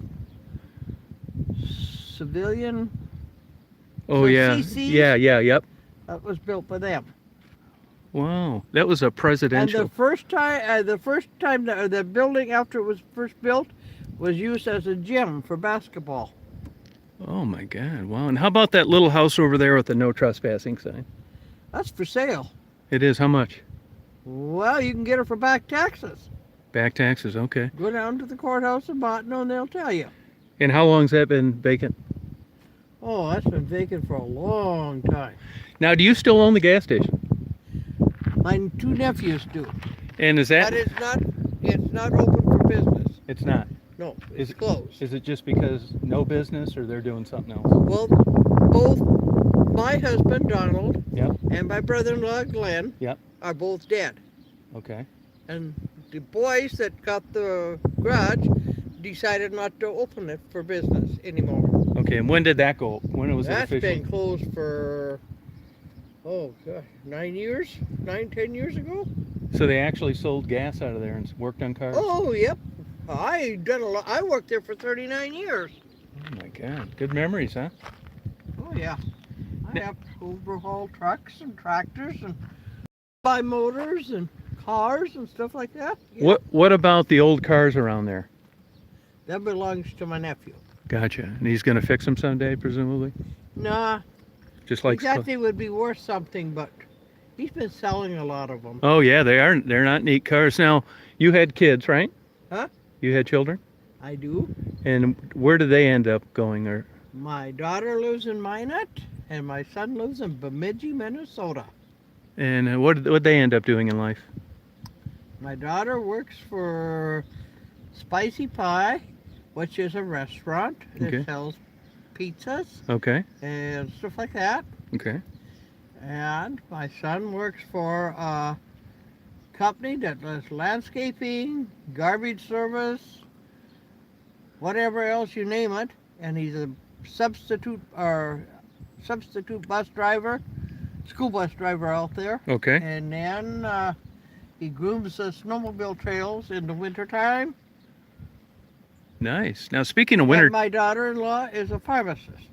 S2: civilian.
S1: Oh,
S2: the
S1: yeah.
S2: CCs?
S1: Yeah, yep.
S2: That was built by them.
S1: Wow, that was a
S2: And
S1: presidential.
S2: the first time the building after it was first built was used as a gym for basketball.
S1: Oh my God! Wow. And how about that little house over there with the no trespassing sign?
S2: That's for sale.
S1: It is. How much?
S2: Well, you can get it for back taxes.
S1: Back taxes. Okay.
S2: Go down to the courthouse in Botano and they'll tell you.
S1: And how long's that been vacant?
S2: Oh, that's been vacant for a long time.
S1: Now, do you still own the gas station?
S2: My two nephews do.
S1: And is that?
S2: But it's not open for business.
S1: It's not.
S2: No,
S1: Is
S2: it's
S1: it-
S2: closed.
S1: Is it just because no business, or they're doing something else?
S2: Well, both my husband Donald
S1: Yep.
S2: and my brother-in-law Glenn
S1: Yep.
S2: are both dead.
S1: Okay.
S2: And the boys that got the garage decided not to open it for business anymore.
S1: Okay. And when did that go? When was it
S2: That's
S1: official?
S2: been closed for, oh gosh, 10 years ago?
S1: So they actually sold gas out of there and worked on cars?
S2: Oh, yep. I done a lot. I worked there for 39 years.
S1: Oh my God. Good memories, huh?
S2: Oh yeah. I have to overhaul trucks and tractors and buy motors and cars and stuff like that. Yeah.
S1: What about the old cars around there?
S2: That belongs to my nephew.
S1: Gotcha. And he's going to fix them someday, presumably?
S2: Nah,
S1: Just like...
S2: he thought they would be worth something, but he's been selling a lot of them.
S1: Oh, yeah, they are. They're not neat cars. Now, you had kids, right?
S2: Huh?
S1: You had children?
S2: I do.
S1: And where did they end up going? Or
S2: My daughter lives in Minot, and my son lives in Bemidji, Minnesota.
S1: And what they end up doing in life?
S2: My daughter works for Spicy Pie, which is a restaurant that
S1: Okay.
S2: sells pizzas
S1: Okay.
S2: and stuff like that.
S1: Okay.
S2: And my son works for a company that does landscaping, garbage service, whatever else you name it. And he's a substitute bus driver, school bus driver out there.
S1: Okay.
S2: And then he grooms the snowmobile trails in the wintertime.
S1: Nice. Now, speaking of winter,
S2: And my daughter-in-law is a pharmacist.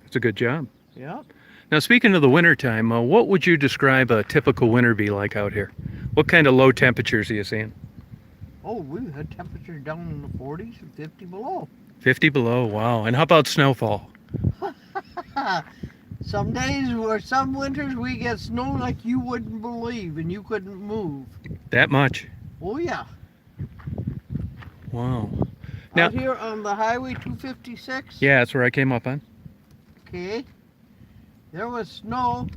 S1: it's a good job.
S2: Yeah.
S1: Now, speaking of the winter time, what would you describe a typical winter be like out here? What kind of low temperatures are you seeing?
S2: Oh, we've had temperatures down in the 40s and 50 below.
S1: 50 below. Wow. And how about snowfall?
S2: Some days or some winters we get snow like you wouldn't believe and you couldn't move.
S1: That much?
S2: Oh yeah.
S1: Wow. Now,
S2: Out here on the highway 256.
S1: yeah, that's where I came up on.
S2: Okay. There was snow.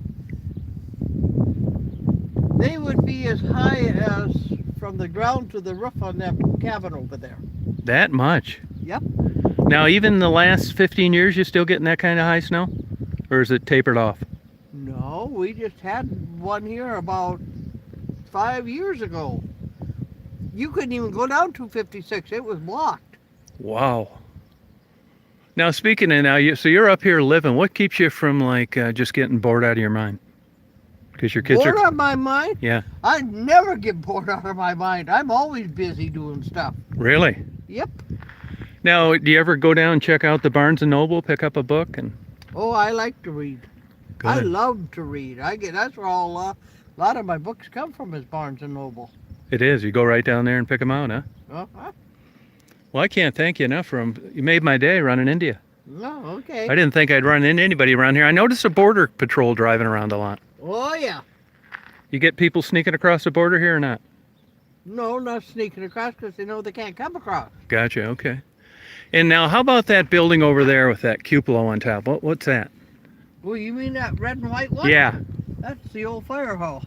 S2: They would be as high as from the ground to the roof on that cabin over there.
S1: That much?
S2: Yep.
S1: Now, even the last 15 years, you still getting that kind of high snow? Or is it tapered off?
S2: No, we just had one here about 5 years ago. You couldn't even go down 256. It was blocked.
S1: Wow. Now, speaking of now, so you're up here living. What keeps you from like just getting bored out of your mind? Because your kids
S2: Bored
S1: are...
S2: on my mind?
S1: Yeah.
S2: I never get bored out of my mind. I'm always busy doing stuff.
S1: Really?
S2: Yep.
S1: Now, do you ever go down and check out the Barnes & Noble, pick up a book? And
S2: Oh, I like to read.
S1: Good.
S2: I love to read. That's where a lot of my books come from is Barnes & Noble.
S1: It is. You go right down there and pick them out, huh?
S2: Uh-huh.
S1: Well, I can't thank you enough for 'em. You made my day running into you.
S2: No, okay.
S1: I didn't think I'd run into anybody around here. I noticed a border patrol driving around a lot.
S2: Oh, yeah.
S1: You get people sneaking across the border here or not?
S2: No, not sneaking across because they know they can't come across.
S1: Gotcha, okay. And now, how about that building over there with that cupola on top? What's that?
S2: Well, you mean that red and white one?
S1: Yeah.
S2: That's the old fire hall.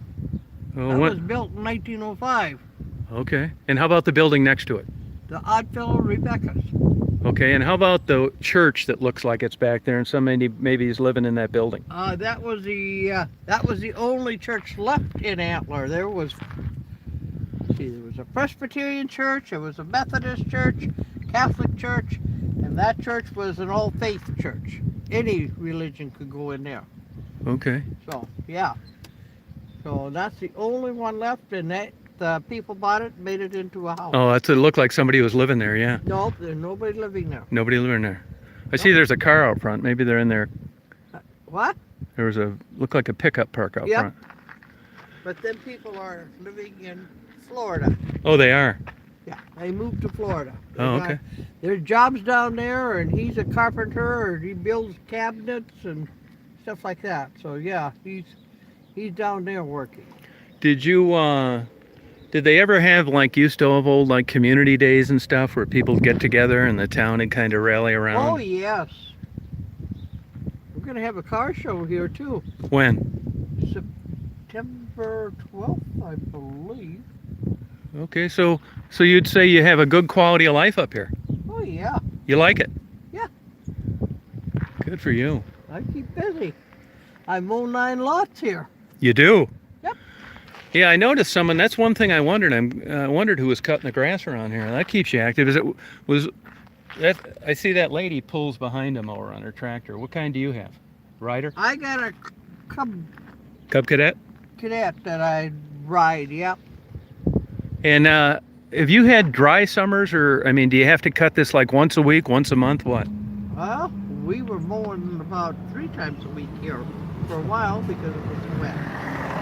S1: Oh,
S2: That
S1: what?
S2: was built in 1905.
S1: Okay. And how about the building next to it?
S2: The Oddfellow Rebecca's.
S1: Okay. And how about the church that looks like it's back there and somebody maybe is living in that building?
S2: That was the only church left in Antler. There was a Presbyterian church, there was a Methodist church, Catholic church, and that church was an all-faith church. Any religion could go in there.
S1: Okay.
S2: So, yeah. So that's the only one left, and the people bought it and made it into a house.
S1: Oh, it looked like somebody was living there, yeah.
S2: Nope, there's nobody living there.
S1: Nobody living there. I see there's a car out front. Maybe they're in there.
S2: What?
S1: There was looked like a pickup park out
S2: Yep.
S1: front.
S2: but then people are living in Florida.
S1: Oh, they are.
S2: Yeah, they moved to Florida.
S1: Oh, okay.
S2: There's jobs down there, and he's a carpenter, and he builds cabinets and stuff like that. So yeah, he's down there working.
S1: Did you, did they ever have, like, used to have old, like, community days and stuff where people get together and the town would kind of rally around?
S2: Oh yes. We're gonna have a car show here too.
S1: When?
S2: September 12th, I believe.
S1: Okay, so you'd say you have a good quality of life up here.
S2: Oh yeah.
S1: You like it?
S2: Yeah.
S1: Good for you.
S2: I keep busy. I mow 9 lots here.
S1: You do?
S2: Yep.
S1: Yeah, I noticed someone. That's one thing I wondered. I wondered who was cutting the grass around here. That keeps you active. I see that lady pulls behind a mower on her tractor. What kind do you have? Rider?
S2: I got a Cub
S1: Cub Cadet?
S2: Cadet that I ride. Yep.
S1: And have you had dry summers, or I mean, do you have to cut this like once a week, once a month? What?
S2: Well, we were mowing about 3 times a week here for a while because it was wet.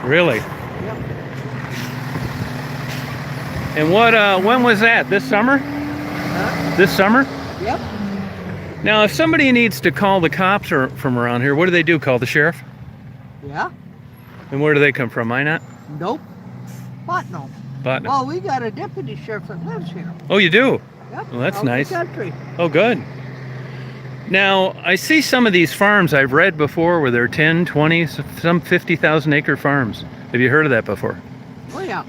S1: Really?
S2: Yep.
S1: And what? When was that? This summer?
S2: Huh?
S1: This summer?
S2: Yep.
S1: Now, if somebody needs to call the cops from around here, what do they do? Call the sheriff?
S2: Yeah.
S1: And where do they come from? Minot?
S2: Nope. Botno.
S1: Botno.
S2: Well, we got a deputy sheriff that lives here.
S1: Oh, you do?
S2: Yep.
S1: Well, that's
S2: out in the
S1: nice.
S2: country.
S1: Oh, good. Now, I see some of these farms I've read before where they're 10, 20, some 50,000 acre farms. Have you heard of that before?
S2: Oh yeah.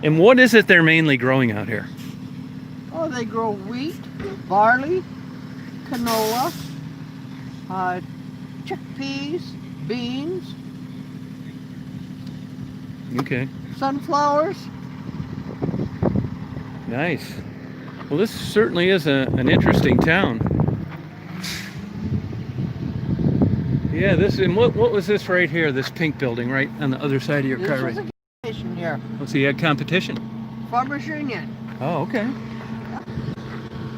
S1: And what is it they're mainly growing out here?
S2: Oh, they grow wheat, barley, canola, chickpeas, beans,
S1: Okay,
S2: sunflowers.
S1: nice. Well, this certainly is an interesting town. Yeah, and what was this right here, this pink building right on the other side of your car?
S2: This
S1: Right?
S2: is a gas station here.
S1: Let's see, you had competition.
S2: Farmers Union.
S1: Oh, okay.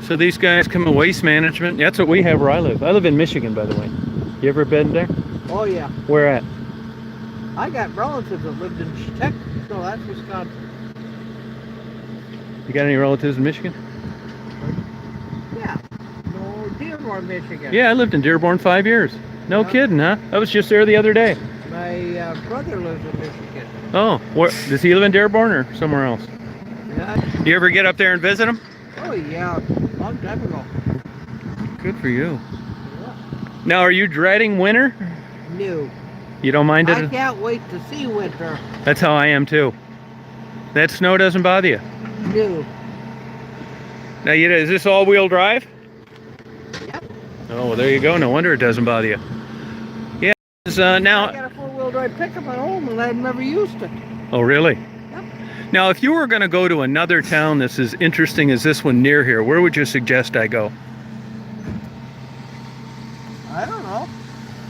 S1: So these guys come in waste management. That's what we have where I live. I live in Michigan, by the way. You ever been there?
S2: Oh yeah.
S1: Where at?
S2: I got relatives that lived in Texas, so that's Wisconsin.
S1: You got any relatives in Michigan?
S2: Yeah. No, Dearborn, Michigan.
S1: Yeah, I lived in Dearborn 5 years. No
S2: Yeah.
S1: kidding, huh? I was just there the other day.
S2: My brother lives in Michigan.
S1: Oh, does he live in Dearborn or somewhere else?
S2: Yeah.
S1: You ever get up there and visit him?
S2: Oh yeah, long time ago.
S1: Good for you.
S2: Yeah.
S1: Now, are you dreading winter?
S2: New.
S1: You don't mind
S2: I
S1: it?
S2: can't wait to see winter.
S1: That's how I am too. That snow doesn't bother you.
S2: New.
S1: Now, is this all-wheel drive?
S2: Yep.
S1: Oh, well, there you go. No wonder it doesn't bother you. Yeah.
S2: I
S1: Now.
S2: got a 4-wheel drive pickup at home and I've never used it.
S1: Oh, really?
S2: Yep.
S1: Now, if you were going to go to another town that's as interesting as this one near here, where would you suggest I go?
S2: I don't know.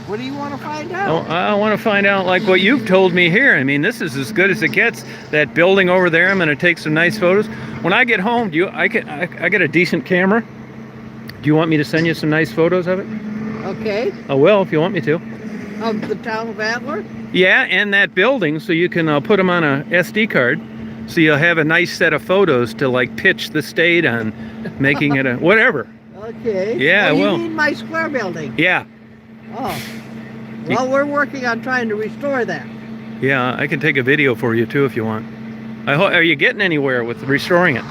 S2: What do you want to find
S1: Oh,
S2: out?
S1: I want to find out like what you've told me here. I mean, this is as good as it gets. That building over there, I'm going to take some nice photos. When I get home, I got a decent camera. Do you want me to send you some nice photos of it?
S2: Okay.
S1: I will if you want me to.
S2: Of the town of Adler?
S1: Yeah, and that building, so you can put them on a SD card. So you'll have a nice set of photos to like pitch the state on making it a whatever.
S2: Okay.
S1: Yeah,
S2: oh, you
S1: well.
S2: mean my square building?
S1: Yeah.
S2: Oh. Well, we're working on trying to restore that.
S1: Yeah, I can take a video for you too if you want. Are you getting anywhere with restoring it?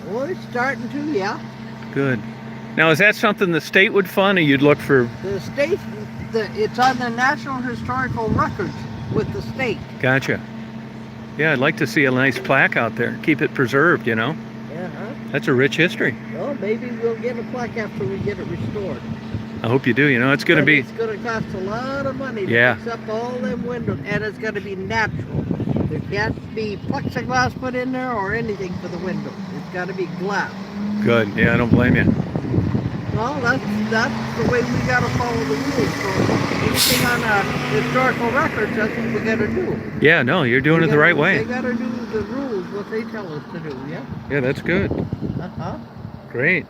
S2: Oh, it's starting to, yeah.
S1: Good. Now, is that something the state would fund, or you'd look for?
S2: The state, it's on the National Historical Records with the state.
S1: Gotcha. Yeah, I'd like to see a nice plaque out there. Keep it preserved, you know.
S2: Uh-huh.
S1: That's a rich history.
S2: Well, maybe we'll get a plaque after we get it restored.
S1: I hope you do. You know, it's going to be.
S2: It's going to cost a lot of money to
S1: Yeah.
S2: fix up all them windows, and it's going to be natural. There can't be plexiglass put in there or anything for the windows. It's got to be glass.
S1: Good. Yeah, I don't blame you.
S2: Well, that's the way we got to follow the rules. So anything on historical records, that's what we got to do.
S1: Yeah, no, you're doing it the right
S2: They
S1: way.
S2: got to do the rules, what they tell us to do. Yeah.
S1: Yeah, that's good.
S2: Uh-huh.
S1: Great.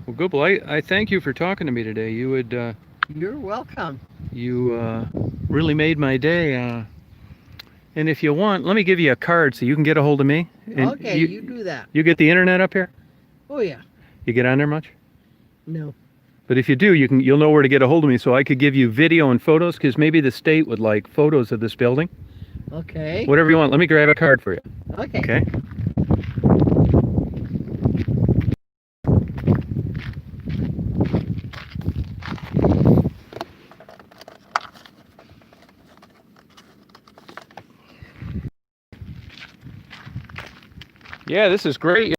S1: Well, good. Well, I thank you for talking to me today.
S2: You're welcome.
S1: You really made my day. And if you want, let me give you a card so you can get a hold of me. And
S2: Okay, you do that.
S1: You get the internet up here?
S2: Oh yeah.
S1: You get on there much?
S2: No.
S1: But if you do, you'll know where to get a hold of me, so I could give you video and photos, because maybe the state would like photos of this building.
S2: Okay.
S1: Whatever you want. Let me grab a card for you.
S2: Okay.
S1: Okay. Yeah, this is great.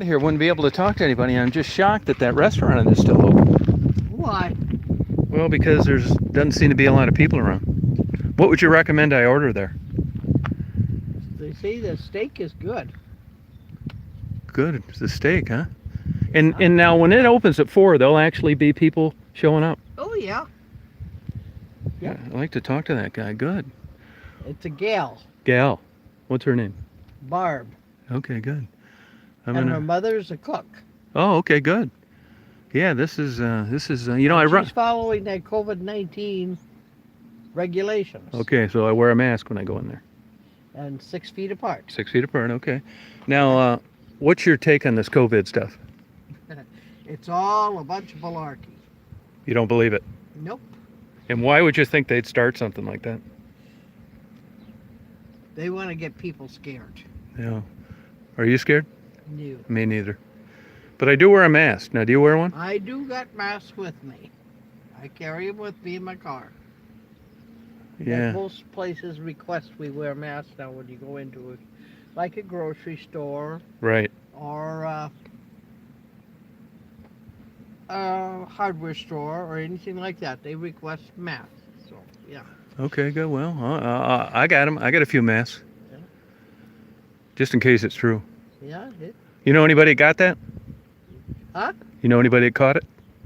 S1: Here wouldn't be able to talk to anybody. I'm just shocked that that restaurant is still open.
S2: Why?
S1: Well, because doesn't seem to be a lot of people around. What would you recommend I order there?
S2: They say the steak is good.
S1: Good, it's the steak, huh? And now when it opens at 4, there'll actually be people showing up.
S2: Oh yeah.
S1: Yeah, I'd like to talk to that guy. Good.
S2: It's a gal,
S1: Gal. What's her name?
S2: Barb,
S1: Okay, good.
S2: and her mother's a cook.
S1: Oh, okay, good. Yeah, this is you know, I run.
S2: She's following that COVID-19 regulations.
S1: Okay, so I wear a mask when I go in there.
S2: And 6 feet apart.
S1: 6 feet apart. Okay. Now, what's your take on this COVID stuff?
S2: It's all a bunch of malarkey.
S1: You don't believe it?
S2: Nope.
S1: And why would you think they'd start something like that?
S2: They want to get people scared.
S1: Yeah. Are you scared?
S2: No.
S1: Me neither. But I do wear a mask. Now, do you wear one?
S2: I do got masks with me. I carry them with me in my car.
S1: Yeah.
S2: And most places request we wear masks now when you go into like a grocery store
S1: Right.
S2: or a hardware store or anything like that. They request masks. So, yeah.
S1: Okay, good. Well, I got them. I got a few masks.
S2: Yeah.
S1: Just in case it's true.
S2: Yeah.
S1: You know anybody that got that?
S2: Huh?
S1: You know anybody that caught it?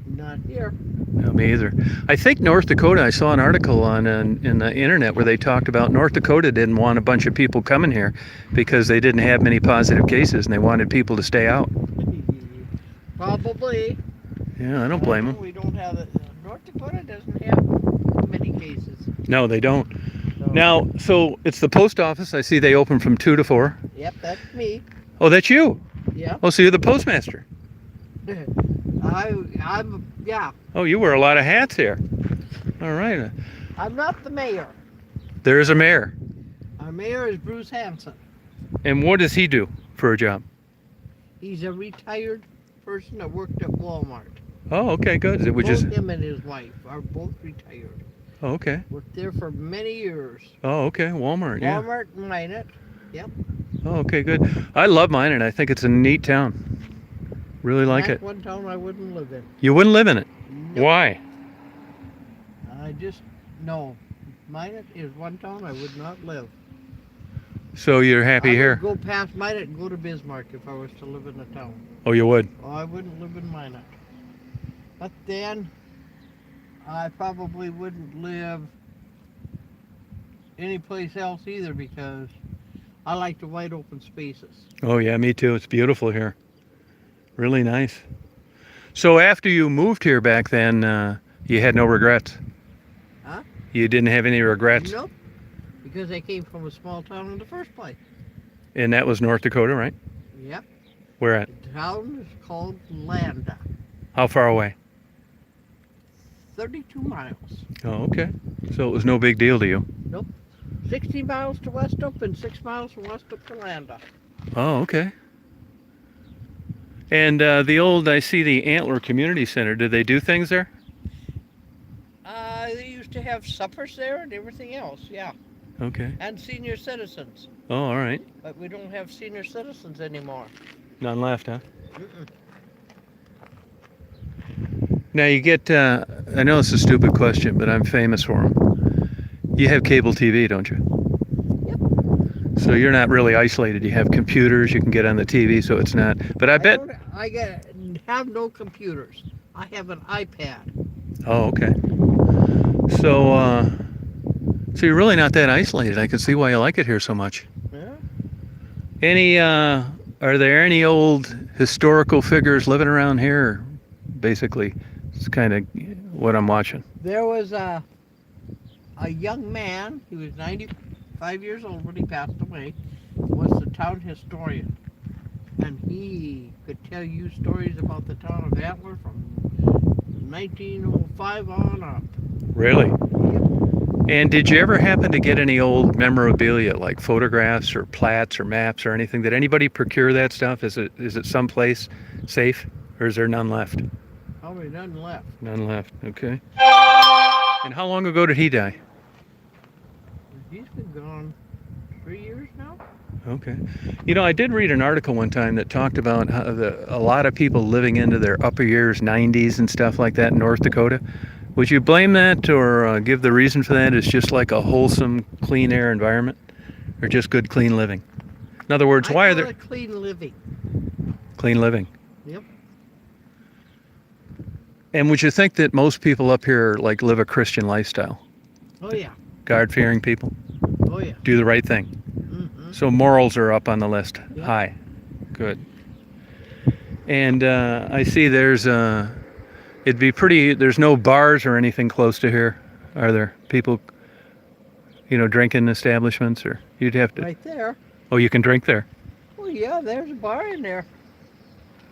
S2: Not here.
S1: No, me either. I think North Dakota, I saw an article in the internet where they talked about North Dakota didn't want a bunch of people coming here because they didn't have many positive cases and they wanted people to stay out.
S2: Probably.
S1: Yeah, I don't blame them.
S2: We don't have it. North Dakota doesn't have many cases.
S1: No, they don't.
S2: So,
S1: Now, so it's the post office. I see they open from 2 to 4.
S2: Yep, that's me.
S1: Oh, that's you.
S2: Yep.
S1: Oh, so you're the postmaster.
S2: Yeah.
S1: Oh, you wear a lot of hats here. All right.
S2: I'm not the mayor.
S1: There is a mayor.
S2: Our mayor is Bruce Hanson.
S1: And what does he do for a job?
S2: He's a retired person that worked at Walmart.
S1: Oh, okay, good.
S2: Both him and his wife are both retired.
S1: Oh, okay.
S2: Worked there for many years.
S1: Oh, okay. Walmart, yeah.
S2: Walmart and Minot. Yep.
S1: Oh, okay, good. I love mine, and I think it's a neat town. Really like
S2: That's
S1: it.
S2: one town I wouldn't live in.
S1: You wouldn't live in it?
S2: Nope.
S1: Why?
S2: No. Minot is one town I would not live.
S1: So you're happy
S2: I
S1: here?
S2: would go past Minot and go to Bismarck if I was to live in a town.
S1: Oh, you would?
S2: Oh, I wouldn't live in Minot. But then, I probably wouldn't live anyplace else either because I like the wide open spaces.
S1: Oh, yeah, me too. It's beautiful here. Really nice. So after you moved here back then, you had no regrets?
S2: Huh?
S1: You didn't have any regrets?
S2: Nope. Because I came from a small town in the first place.
S1: And that was North Dakota, right?
S2: Yep.
S1: Where at?
S2: The town is called Landa.
S1: How far away?
S2: 32 miles.
S1: Oh, okay. So it was no big deal to you?
S2: Nope. 60 miles to Westup and 6 miles from Westup to Landa.
S1: Oh, okay. And I see the Antler Community Center. Did they do things there?
S2: They used to have suppers there and everything else, yeah.
S1: Okay.
S2: And senior citizens.
S1: Oh, all right.
S2: But we don't have senior citizens anymore.
S1: None left, huh?
S2: Mm-mm.
S1: Now you get, I know it's a stupid question, but I'm famous for them. You have cable TV, don't you?
S2: Yep.
S1: So you're not really isolated. You have computers, you can get on the TV, so it's not. But I bet.
S2: I have no computers. I have an iPad.
S1: Oh, okay. So, so you're really not that isolated. I can see why you like it here so much.
S2: Yeah.
S1: Are there any old historical figures living around here? basically, it's kind of what I'm watching.
S2: There was a young man, he was 95 years old when he passed away, was the town historian. And he could tell you stories about the town of Antler from 1905 on up.
S1: Really?
S2: Yep.
S1: And did you ever happen to get any old memorabilia, like photographs or plats or maps or anything? Did anybody procure that stuff? Is it someplace safe, or is there none left?
S2: Probably none left.
S1: None left. Okay. And how long ago did he die?
S2: He's been gone 3 years now.
S1: Okay. You know, I did read an article one time that talked about how a lot of people living into their upper years, 90s and stuff like that in North Dakota. Would you blame that or give the reason for that as just like a wholesome, clean air environment, or just good, clean living? In other words, why are there
S2: clean living?
S1: Clean living?
S2: Yep.
S1: And would you think that most people up here like live a Christian lifestyle?
S2: Oh yeah.
S1: God-fearing people?
S2: Oh yeah.
S1: Do the right thing?
S2: Mm-hmm.
S1: So morals are up on the list.
S2: Yep.
S1: High. Good. And I see it'd be pretty, there's no bars or anything close to here, are there? People, drinking establishments, or you'd have to...
S2: Right there.
S1: Oh, you can drink there?
S2: Oh yeah, there's a bar in there.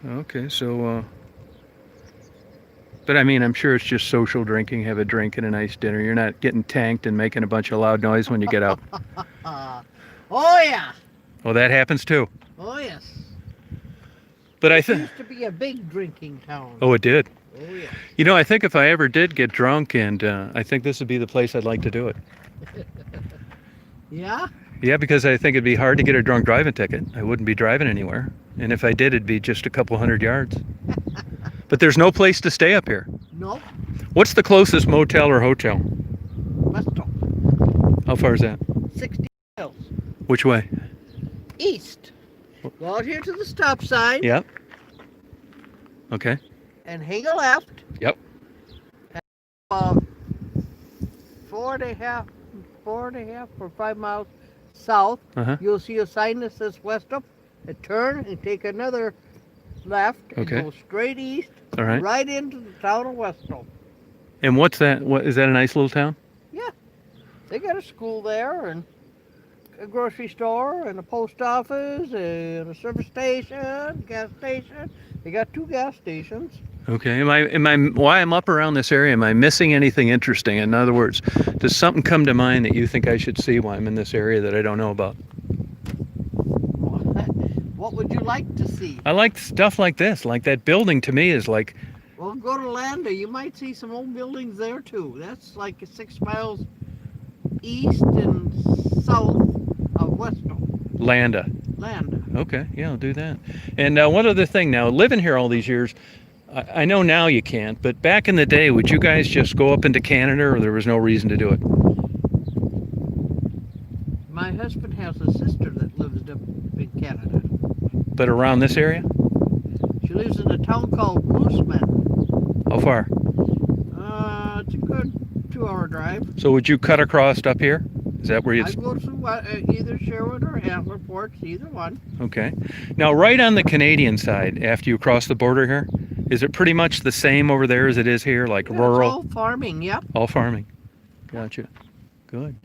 S1: Okay, so... But I mean, I'm sure it's just social drinking, have a drink and a nice dinner. You're not getting tanked and making a bunch of loud noise when you get out.
S2: Oh yeah.
S1: Oh, that happens too.
S2: Oh yes.
S1: But I
S2: It
S1: think...
S2: used to be a big drinking town.
S1: Oh, it did?
S2: Oh yeah.
S1: I think if I ever did get drunk, and I think this would be the place I'd like to do it.
S2: Yeah?
S1: Yeah, because I think it'd be hard to get a drunk driving ticket. I wouldn't be driving anywhere. And if I did, it'd be just a couple hundred yards. But there's no place to stay up here.
S2: Nope.
S1: What's the closest motel or hotel?
S2: Westall.
S1: How far is that?
S2: 60 miles.
S1: Which way?
S2: East. Go out here to the stop sign.
S1: Yep. Okay.
S2: And hang a left.
S1: Yep.
S2: About 4.5 or 5 miles south.
S1: Uh-huh.
S2: You'll see a sign that says Westall. And turn and take another left and
S1: Okay.
S2: go straight east.
S1: All right.
S2: Right into the town of Westall.
S1: And what's that? What is that? A nice little town?
S2: Yeah. They got a school there and a grocery store and a post office and a service station, gas station. They got 2 gas stations.
S1: Okay. Why I'm up around this area, am I missing anything interesting? In other words, does something come to mind that you think I should see while I'm in this area that I don't know about?
S2: What would you like to see?
S1: I like stuff like this. Like that building to me is like...
S2: Well, go to Landa. You might see some old buildings there too. That's like 6 miles east and south of Westall.
S1: Landa.
S2: Landa.
S1: Okay, yeah, I'll do that. And one other thing now, living here all these years, I know now you can't, but back in the day, would you guys just go up into Canada, or there was no reason to do it?
S2: My husband has a sister that lives up in Canada.
S1: But around this area?
S2: She lives in a town called Mooseman.
S1: How far?
S2: It's a good 2-hour drive.
S1: So would you cut across up here? Is that where
S2: I
S1: you'd...
S2: go to either Sherwood or Antler Ports, either one.
S1: Okay. Now, right on the Canadian side, after you cross the border here, is it pretty much the same over there as it is here, like
S2: Yeah,
S1: rural?
S2: It's all farming, yep.
S1: All farming. Gotcha. Good.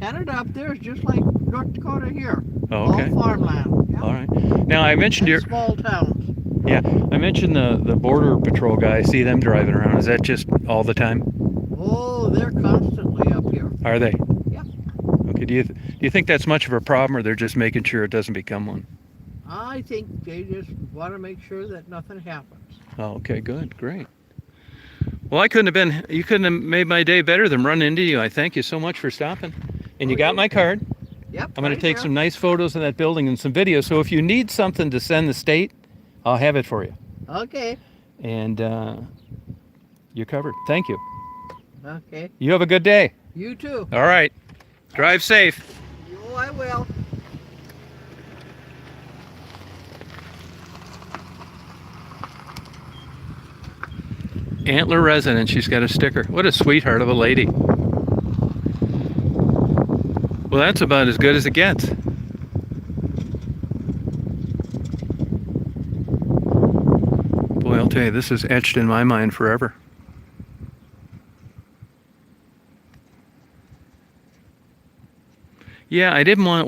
S2: Canada up there is just like North Dakota here.
S1: Oh, okay.
S2: All farmland. Yep.
S1: All right. Now, I mentioned
S2: And
S1: your...
S2: small towns.
S1: Yeah, I mentioned the border patrol guy. I see them driving around. Is that just all the time?
S2: Oh, they're constantly up here.
S1: Are they?
S2: Yep.
S1: Okay. Do you think that's much of a problem, or they're just making sure it doesn't become one?
S2: I think they just want to make sure that nothing happens.
S1: Oh, okay. Good. Great. Well, you couldn't have made my day better than running into you. I thank you so much for stopping. And you got my card.
S2: Yep.
S1: I'm going
S2: right
S1: to take
S2: here.
S1: some nice photos of that building and some videos. So if you need something to send the state, I'll have it for you.
S2: Okay.
S1: And you're covered. Thank you.
S2: Okay.
S1: You have a good day.
S2: You too.
S1: All right. Drive safe.
S2: Oh, I will.
S1: Antler resident. She's got a sticker. What a sweetheart of a lady. Well, that's about as good as it gets. Boy, I'll tell you, this is etched in my mind forever. Yeah, I didn't want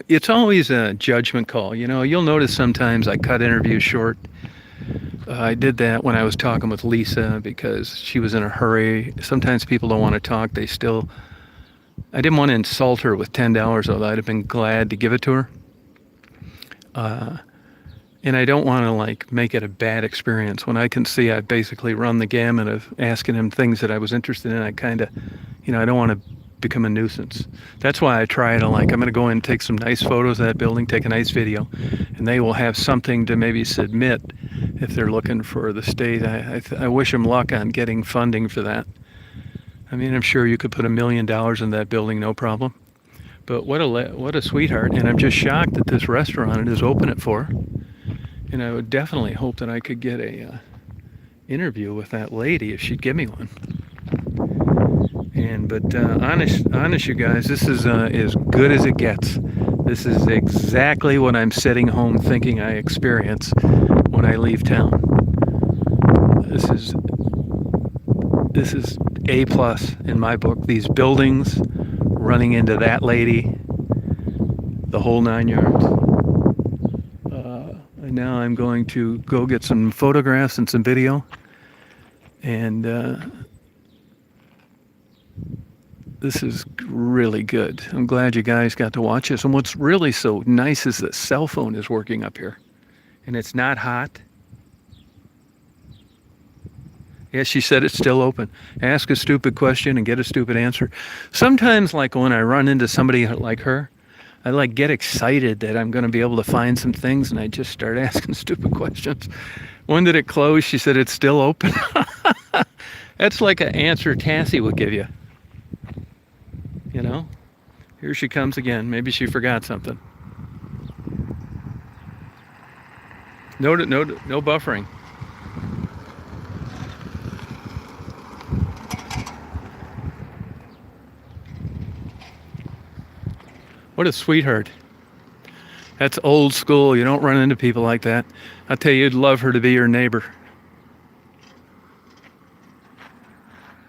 S1: it's always a judgment call. You'll notice sometimes I cut interviews short. I did that when I was talking with Lisa because she was in a hurry. Sometimes people don't want to talk. I didn't want to insult her with $10, although I'd have been glad to give it to her. And I don't want to make it a bad experience when I can see I've basically run the gamut of asking him things that I was interested in. I kind of, I don't want to become a nuisance. That's why I try to I'm going to go in and take some nice photos of that building, take a nice video, and they will have something to maybe submit if they're looking for the state. I wish them luck on getting funding for that. I mean, I'm sure you could put $1 million in that building, no problem. But what a sweetheart, and I'm just shocked that this restaurant is open at 4. And I would definitely hope that I could get a interview with that lady if she'd give me one. But honest, you guys, this is as good as it gets. This is exactly what I'm sitting home thinking I experience when I leave town. This is A+ in my book. These buildings, running into that lady, the whole 9 yards. And now I'm going to go get some photographs and some video. And this is really good. I'm glad you guys got to watch this. And what's really so nice is the cell phone is working up here. And it's not hot. Yeah, she said it's still open. Ask a stupid question and get a stupid answer. Sometimes, when I run into somebody like her, I get excited that I'm going to be able to find some things, and I just start asking stupid questions. When did it close? She said it's still open. That's like an answer Cassie would give you. Here she comes again. Maybe she forgot something. No buffering. What a sweetheart. That's old school. You don't run into people like that. I tell you, you'd love her to be your neighbor.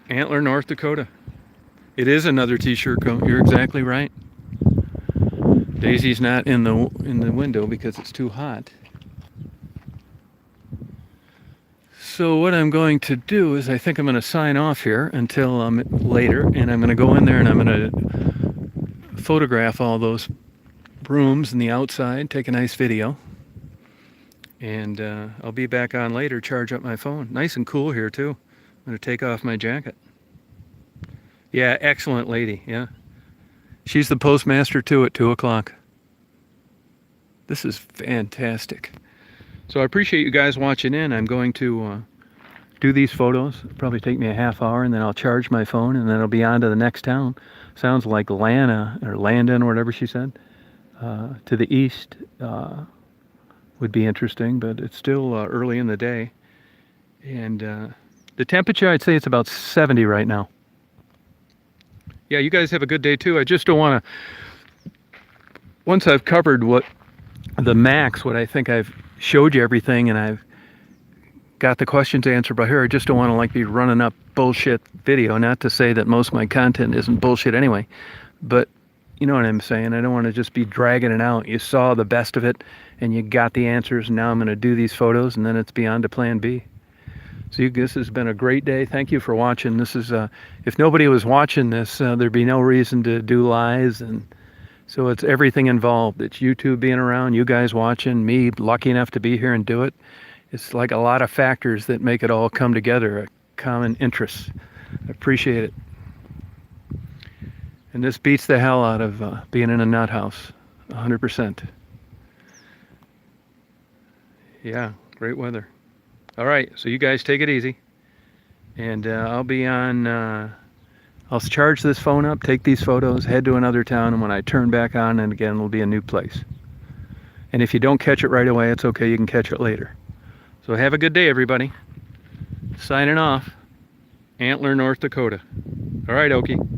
S1: Antler, North Dakota. It is another t-shirt coat. You're exactly right. Daisy's not in the window because it's too hot. So what I'm going to do is I think I'm going to sign off here until later, and I'm going to go in there and I'm going to photograph all those rooms and the outside, take a nice video, and I'll be back on later, charge up my phone. Nice and cool here too. I'm going to take off my jacket. Yeah, excellent lady, yeah. She's the postmaster too at 2 o'clock. This is fantastic. So I appreciate you guys watching in. I'm going to do these photos. It'll probably take me a half hour, and then I'll charge my phone, and then I'll be on to the next town. Sounds like Lana, or Landon, or whatever she said. To the east would be interesting, but it's still early in the day. And the temperature, I'd say it's about 70 right now. Yeah, you guys have a good day too. I just don't want to, once I've covered what I think I've showed you everything and I've got the questions answered by her, I just don't want to be running up bullshit video. Not to say that most of my content isn't bullshit anyway, but you know what I'm saying. I don't want to just be dragging it out. You saw the best of it and you got the answers, and now I'm going to do these photos, and then it's beyond to plan B. So this has been a great day. Thank you for watching. This is, if nobody was watching this, there'd be no reason to do lives. And so it's everything involved. It's YouTube being around, you guys watching, me lucky enough to be here and do it. It's like a lot of factors that make it all come together, a common interest. I appreciate it. And this beats the hell out of being in a nut house, 100%. Yeah, great weather. All right, so you guys take it easy, and I'll be on, I'll charge this phone up, take these photos, head to another town, and when I turn back on, and again, it'll be a new place. And if you don't catch it right away, it's okay, you can catch it later. So have a good day, everybody. Signing off, Antler, North Dakota. All right, Okie.